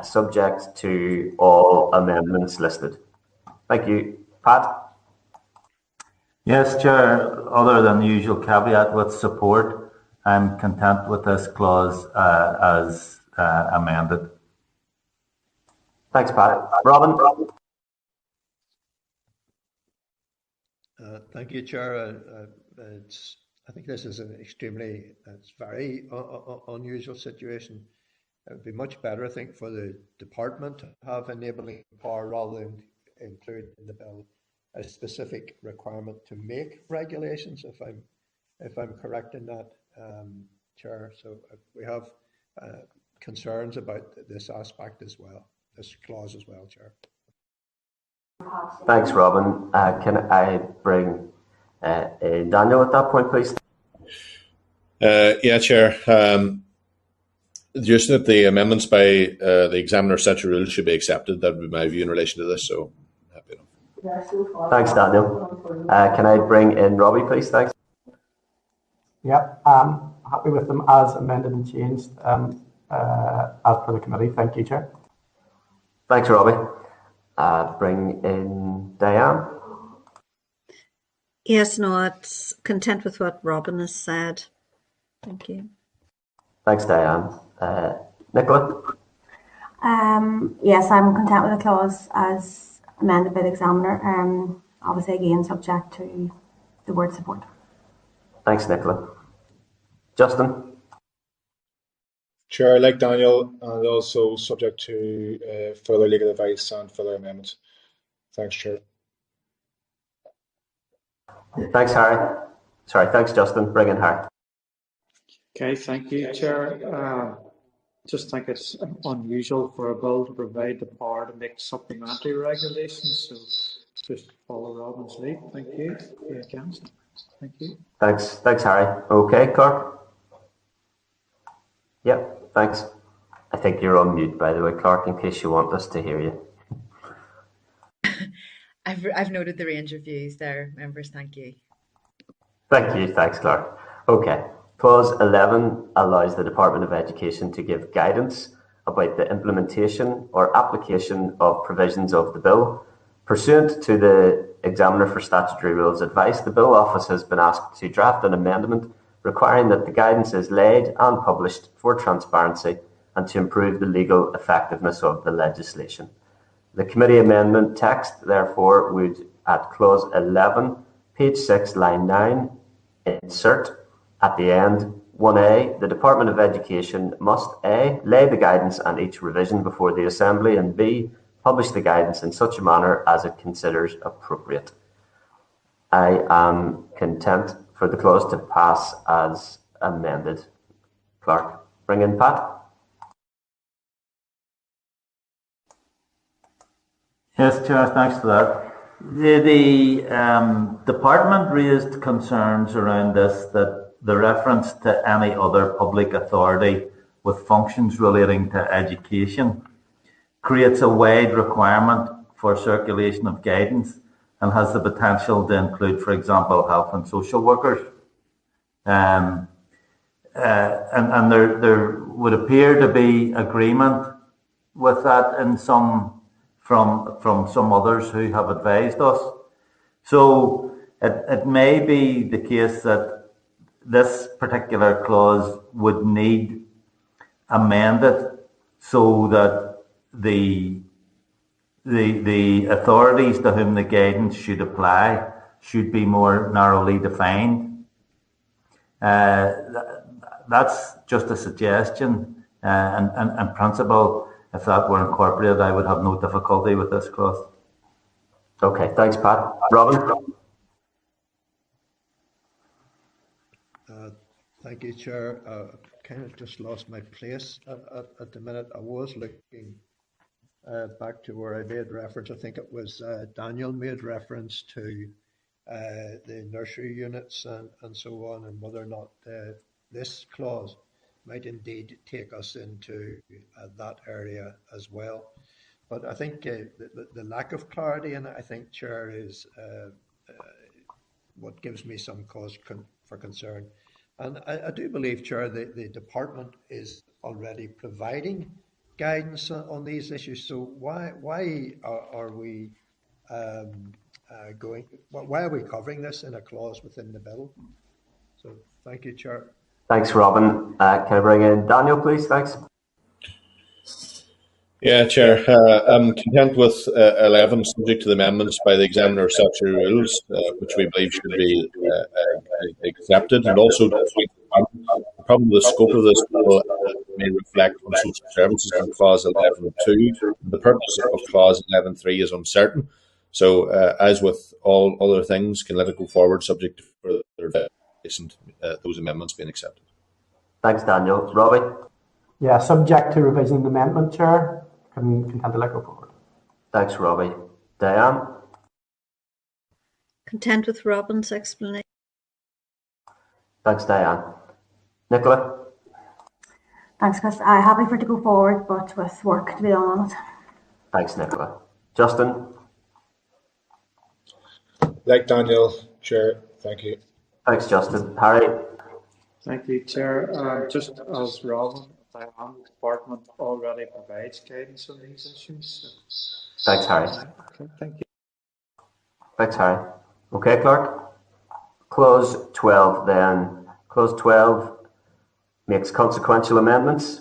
subject to all amendments listed. Thank you. Pat? Yes, Chair, other than the usual caveat with support, I'm content with this clause as amended. Thanks, Pat. Robin? Thank you, Chair. I think this is an very unusual situation. It would be much better, I think, for the department to have enabling power rather than include in the bill a specific requirement to make regulations. If I'm correct in that, Chair. So we have concerns about this aspect as well, this clause as well, Chair. Thanks, Robin. Can I bring Daniel at that point, please? Yeah, Chair. Just that the amendments by the Examiner Statutory Rules should be accepted. That would be my view in relation to this. So, happy enough. Thanks, Daniel. Can I bring in Robbie, please? Thanks. Yep, happy with them as amended and changed as per the committee. Thank you, Chair. Thanks, Robbie. Bring in Diane. Yes, no, it's content with what Robin has said. Thank you. Thanks, Diane. Nicola? Yes, I'm content with the clause as amended by the examiner. Obviously, again, subject to the word support. Thanks, Nicola. Justin? Chair, like Daniel, and also subject to further legal advice and further amendments. Thanks, Chair. Thanks, Harry. Sorry, thanks, Justin. Bring in Harry. Okay, thank you, Chair. Just think it's unusual for a bill to provide the power to make supplementary regulations, so just follow Robin's lead. Thank you. Against. Thank you. Thanks, Harry. Okay, Clark? Yep, thanks. I think you're on mute, by the way, Clark, in case you want us to hear you. I've noted the range of views there, members. Thank you. Thank you. Thanks, Clark. Okay. Clause 11 allows the Department of Education to give guidance about the implementation or application of provisions of the bill. Pursuant to the Examiner for Statutory Rules advice, the Bill Office has been asked to draft an amendment requiring that the guidance is laid and published for transparency and to improve the legal effectiveness of the legislation. The committee amendment text, therefore, would, at clause 11, page 6, line 9, insert at the end 1A, the Department of Education must A, lay the guidance and each revision before the Assembly, and B, publish the guidance in such a manner as it considers appropriate. I am content for the clause to pass as amended. Clark, bring in Pat. Yes, Chair, thanks for that. The Department raised concerns around this, that the reference to any other public authority with functions relating to education creates a wide requirement for circulation of guidance and has the potential to include, for example, health and social workers. And there would appear to be agreement with that in from some others who have advised us. So it may be the case that this particular clause would need amended so that the authorities to whom the guidance should apply should be more narrowly defined. That's just a suggestion. In principle, if that were incorporated, I would have no difficulty with this clause. Okay, thanks, Pat. Robin? Thank you, Chair. Kind of just lost my place at the minute. I was looking back to where I made reference. I think it was Daniel made reference to the nursery units and so on, and whether or not this clause might indeed take us into that area as well. But I think the lack of clarity, and I think, Chair, is what gives me some cause for concern. And I do believe, Chair, the Department is already providing guidance on these issues. So why are we why are we covering this in a clause within the bill? So thank you, Chair. Thanks, Robin. Can I bring in Daniel, please? Thanks. Yeah, Chair. I'm content with 11, subject to the amendments by the Examiner of Statutory Rules, which we believe should be accepted, and also probably the scope of this bill may reflect on social services in clause 11.2. The purpose of clause 11.3 is uncertain. So, as with all other things, can let it go forward subject to further those amendments being accepted. Thanks, Daniel. Robbie? Yeah, subject to revision and amendment, Chair. Content to let go forward. Thanks, Robbie. Diane? Content with Robin's explanation. Thanks, Diane. Nicola? Thanks, Chris. I'm happy for it to go forward, but with work to be done on it. Thanks, Nicola. Justin? Like Daniel, Chair, thank you. Thanks, Justin. Harry? Thank you, Chair. Just as Robin, the Department already provides guidance on these issues. Thanks, Harry. Okay, thank you. Thanks, Harry. Okay, Clark. Clause 12 then. Clause 12 makes consequential amendments.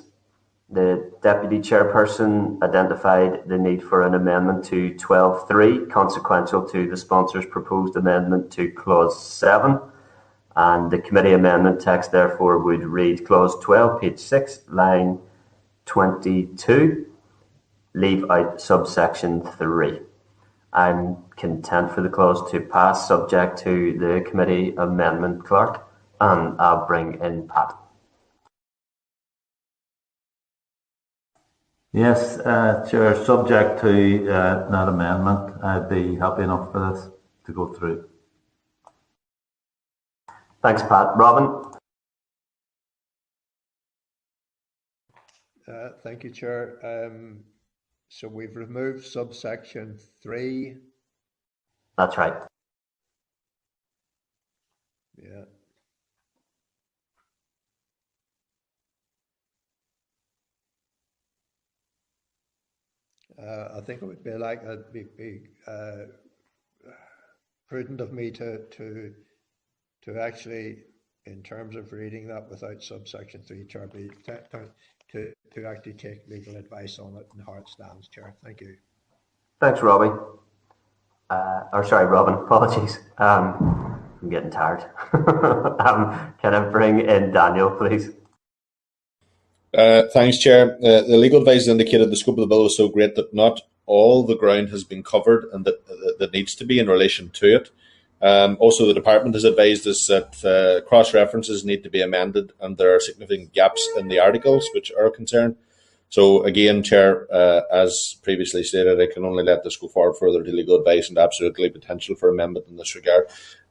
The Deputy Chairperson identified the need for an amendment to 12.3, consequential to the sponsor's proposed amendment to Clause 7, and the committee amendment text therefore would read Clause 12, page 6, line 22, leave out subsection 3. I'm content for the clause to pass, subject to the committee amendment, Clerk, and I'll bring in Pat. Yes, Chair, subject to that amendment, I'd be happy enough for this to go through. Thanks, Pat. Robin? Thank you, Chair. So we've removed subsection 3. That's right. Yeah. I think it would be prudent of me to actually, in terms of reading that without subsection 3, Chair, to actually take legal advice on it and how it stands, Chair. Thank you. Thanks, Robbie. Robin, apologies. I'm getting tired. Can I bring in Daniel, please? Thanks, Chair. The legal advice indicated the scope of the bill is so great that not all the ground has been covered and that needs to be in relation to it. Also, the department has advised us that cross-references need to be amended and there are significant gaps in the articles which are a concern. So again, Chair, as previously stated, I can only let this go forward further to legal advice and absolutely potential for amendment in this regard.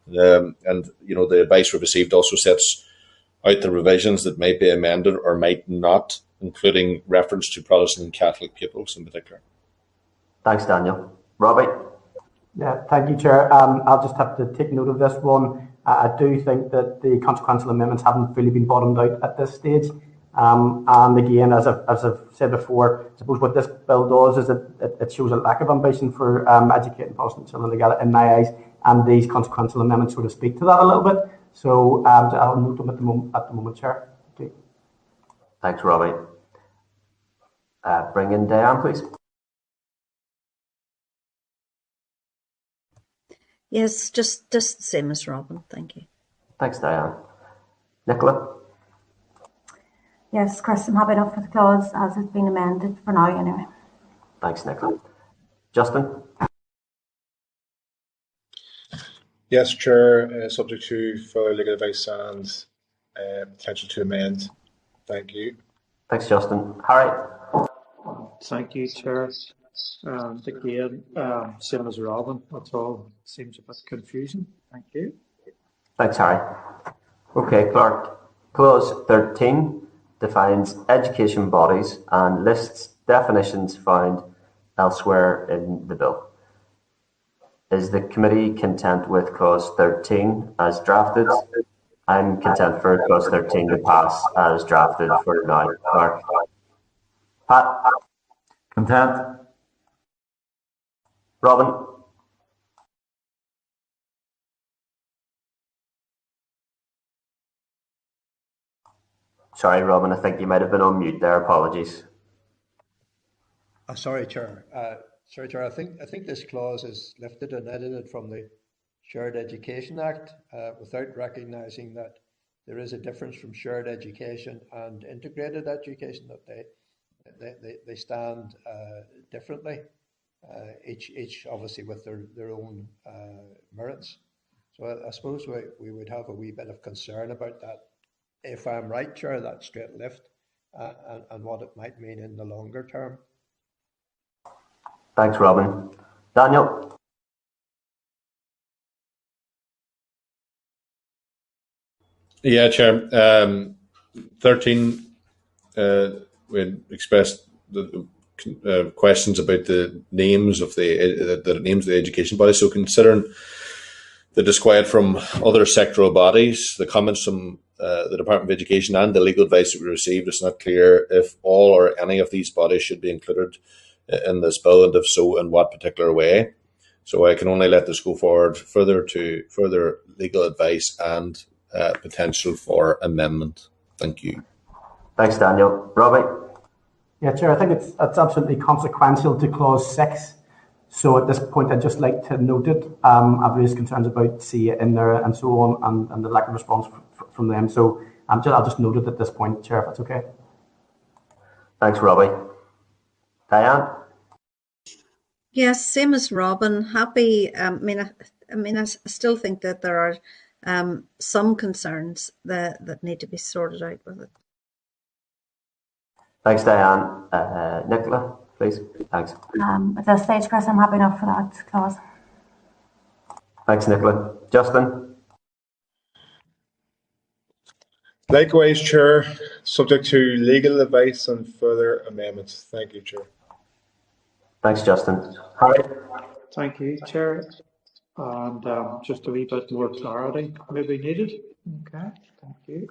And, you know, the advice we received also sets out the revisions that may be amended or might not, including reference to Protestant and Catholic pupils in particular. Thanks, Daniel. Robbie? Yeah, thank you, Chair. I'll just have to take note of this one. I do think that the consequential amendments haven't fully been bottomed out at this stage. And again, as I've said before, I suppose what this bill does is it shows a lack of ambition for educating Protestant children together in my eyes, and these consequential amendments sort of speak to that a little bit. So I'll note them at the moment, Chair. Okay. Thanks, Robbie. Bring in Diane, please. Yes, just the same as Robin. Thank you. Thanks, Diane. Nicola? Yes, Chris, I'm happy enough with the clause as it's been amended for now, anyway. Thanks, Nicola. Justin? Yes, Chair, subject to further legal advice and potential to amend. Thank you. Thanks, Justin. Harry? Thank you, Chair. And again, same as Robin, that's all. Seems a bit confusing. Thank you. Thanks, Harry. Okay, Clerk. Clause 13 defines education bodies and lists definitions found elsewhere in the bill. Is the committee content with Clause 13 as drafted? I'm content for Clause 13 to pass as drafted for now, Clerk. Pat? Content? Robin? Sorry, Robin, I think you might have been on mute there. Apologies. Sorry, Chair. I think this clause is lifted and edited from the Shared Education Act without recognising that there is a difference from shared education and integrated education, that they stand differently, each obviously with their own merits. So I suppose we would have a wee bit of concern about that. If I'm right, Chair, that straight lift and what it might mean in the longer term. Thanks, Robin. Daniel? Yeah, Chair. 13, we expressed the questions about the names of the education bodies. So considering the disquiet from other sectoral bodies, the comments from the Department of Education and the legal advice that we received, it's not clear if all or any of these bodies should be included in this bill, and if so, in what particular way. So I can only let this go forward further legal advice and potential for amendment. Thank you. Thanks, Daniel. Robbie? Yeah, Chair, I think it's absolutely consequential to clause 6. So at this point, I'd just like to note it. I've raised concerns about C in there and so on, and the lack of response from them. So I'll just note it at this point, Chair, if that's okay. Thanks, Robbie. Diane? Yes, same as Robin. Happy. I still think that there are some concerns that need to be sorted out with it. Thanks, Diane. Nicola, please. Thanks. At this stage, Chris, I'm happy enough for that clause. Thanks, Nicola. Justin? Likewise, Chair, subject to legal advice and further amendments. Thank you, Chair. Thanks, Justin. Harry? Thank you, Chair. And just a wee bit more clarity may be needed. Okay, thank you.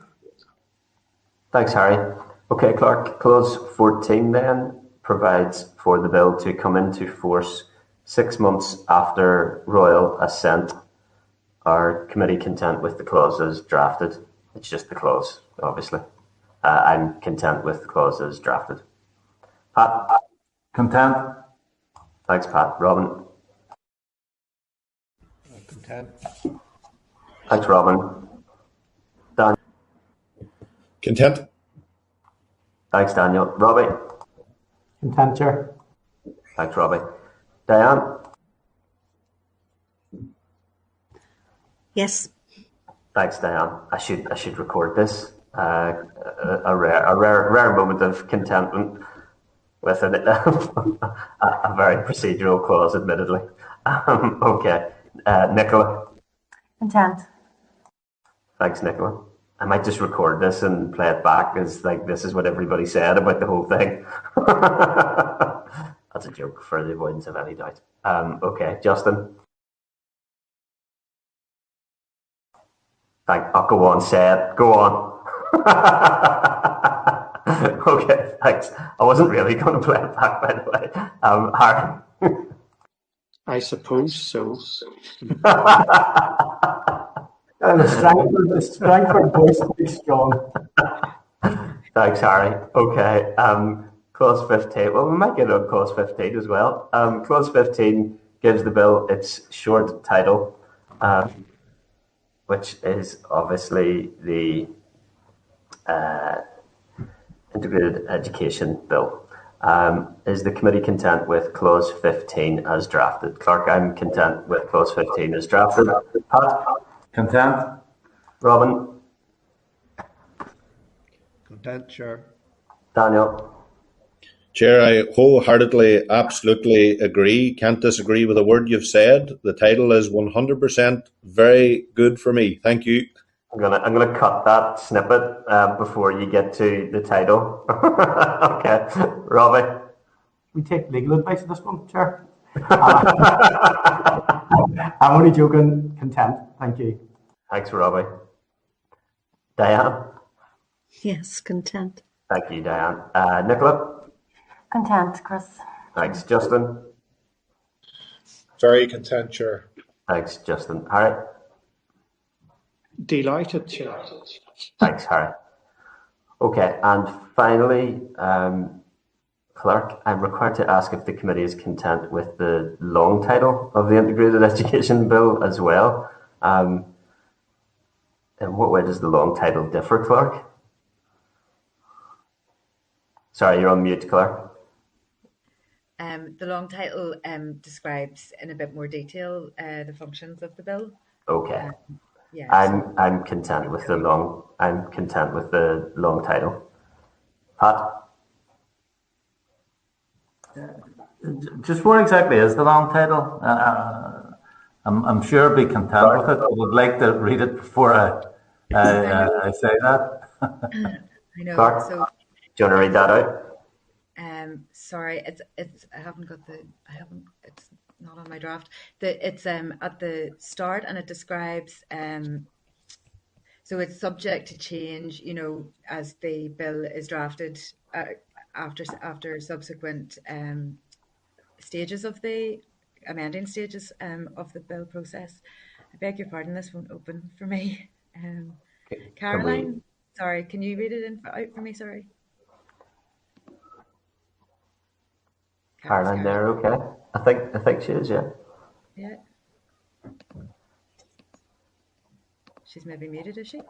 Thanks, Harry. Okay, Clerk, clause 14 then provides for the bill to come into force 6 months after royal assent. Are committee content with the clause as drafted? It's just the clause, obviously. I'm content with the clause as drafted. Pat? Content. Thanks, Pat. Robin? Content. Thanks, Robin. Dan? Content? Thanks, Daniel. Robbie? Content, Chair. Thanks, Robbie. Diane? Yes. Thanks, Diane. I should record this. A rare moment of contentment with a very procedural clause, admittedly. Okay, Nicola. Content. Thanks, Nicola. I might just record this and play it back as like this is what everybody said about the whole thing. That's a joke for the avoidance of any doubt. Okay, Justin. I'll go on, say it. Go on. Okay, thanks. I wasn't really going to play it back, by the way. Harry. I suppose so. And the Strangford voice is strong. Thanks, Harry. Okay, clause 15. Well, we might get on clause 15 as well. Clause 15 gives the bill its short title, which is obviously the Integrated Education Bill. Is the committee content with clause 15 as drafted? Clerk, I'm content with clause 15 as drafted. Pat? Content. Robin? Content, Chair. Daniel? Chair, I wholeheartedly, absolutely agree. Can't disagree with a word you've said. The title is 100% very good for me. Thank you. I'm gonna cut that snippet before you get to the title. Okay, Robbie. We take legal advice on this one, Chair. I'm only joking. Content. Thank you. Thanks, Robbie. Diane. Yes, content. Thank you, Diane. Nicola. Content, Chris. Thanks, Justin. Very content, Chair. Thanks, Justin. Harry. Delighted, Chair. Thanks, Harry. Okay, and finally, Clerk, I'm required to ask if the committee is content with the long title of the Integrated Education Bill as well. In what way does the long title differ, Clerk? Sorry, you're on mute, Clerk. The long title describes in a bit more detail the functions of the bill. Okay. Yeah. I'm content with the long. I'm content with the long title. Pat. Just what exactly is the long title? I'm sure I'll be content with it. I would like to read it before I say that. I know. Clark, So, do you want to read that out? Sorry, it's. I haven't got the. I haven't. It's not on my draft. It's at the start, and it describes. So it's subject to change, you know, as the bill is drafted after subsequent stages of the amending stages of the bill process. I beg your pardon, this won't open for me. Caroline, sorry, can you read it out for me? Sorry. Caroline there, okay. I think she is, yeah. Yeah. She's maybe muted, is she?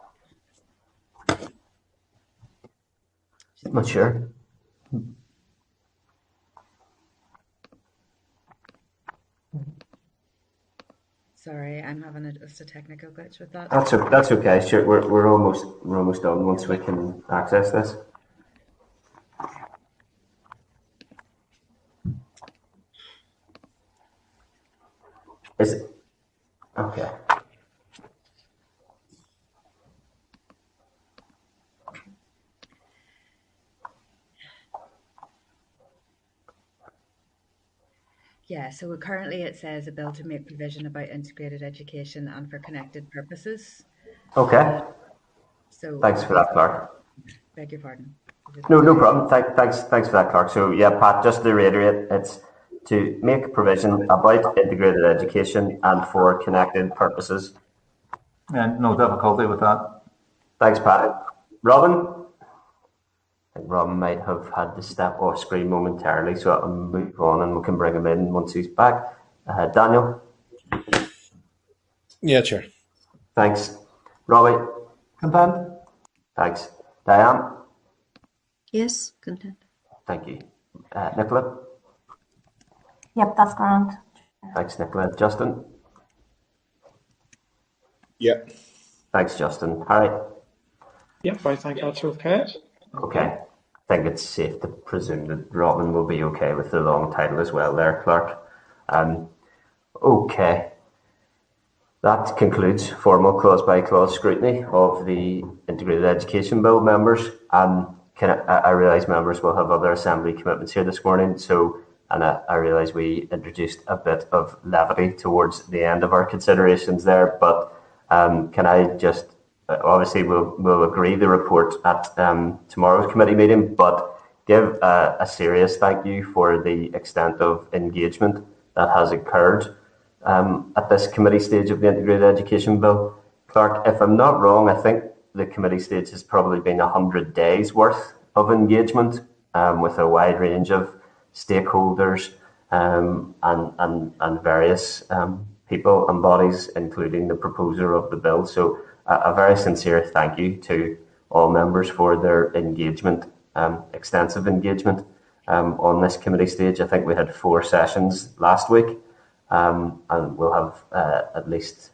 I'm not sure. Sorry, I'm having just a technical glitch with that. That's okay. Sure, we're almost done once we can access this. Is it okay? Yeah, so currently it says a bill to make provision about integrated education and for connected purposes. Okay. So Thanks for that, Clark. Beg your pardon. No problem. Thanks for that, Clark. So yeah, Pat, just to reiterate, it's to make provision about integrated education and for connected purposes. Yeah, no difficulty with that. Thanks, Pat. Robin? I think Robin might have had to step off screen momentarily, so I'll move on and we can bring him in once he's back. Daniel? Yeah, Chair. Thanks. Robbie? Content? Thanks. Diane? Yes, content. Thank you. Nicola? Yep, that's grand. Thanks, Nicola. Justin? Yeah. Thanks, Justin. Harry? Yep, I think that's okay. Okay. I think it's safe to presume that Robin will be okay with the long title as well there, Clark. Okay. That concludes formal clause-by-clause scrutiny of the Integrated Education Bill, members. I realise members will have other Assembly commitments here this morning, and I realise we introduced a bit of levity towards the end of our considerations there, but can I just, obviously we'll agree the report at tomorrow's committee meeting, but give a serious thank you for the extent of engagement that has occurred at this committee stage of the Integrated Education Bill. Clark, if I'm not wrong, I think the committee stage has probably been 100 days worth of engagement with a wide range of stakeholders and various people and bodies, including the proposer of the bill. So a very sincere thank you to all members for their engagement, extensive engagement on this committee stage. I think we had 4 sessions last week. And we'll have at least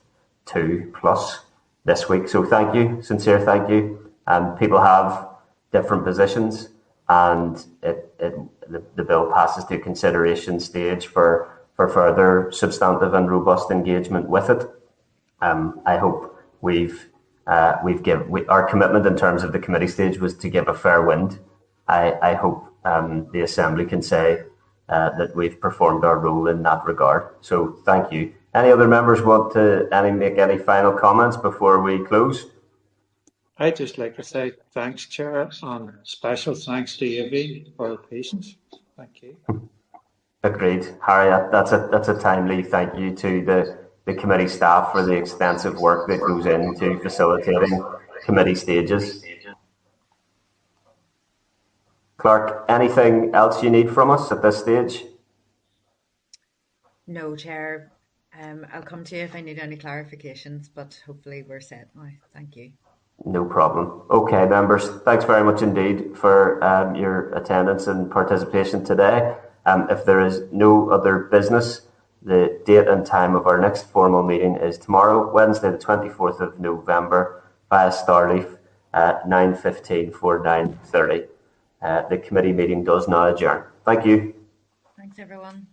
2 plus this week. So thank you, sincere thank you. People have different positions, and the bill passes to consideration stage for further substantive and robust engagement with it. I hope our commitment in terms of the committee stage was to give a fair wind. I hope the Assembly can say that we've performed our role in that regard. So thank you. Any other members want to make any final comments before we close? I'd just like to say thanks, Chair, and special thanks to Evie for her patience. Thank you. Agreed. Harry, that's a timely thank you to the committee staff for the extensive work that goes into facilitating committee stages. Clark, anything else you need from us at this stage? No, Chair. I'll come to you if I need any clarifications, but hopefully we're set now. Thank you. No problem. Okay, members, thanks very much indeed for your attendance and participation today. If there is no other business, the date and time of our next formal meeting is tomorrow, Wednesday the 24th of November, via Starleaf at 9:15 for 9:30. The committee meeting does now adjourn. Thank you. Thanks, everyone.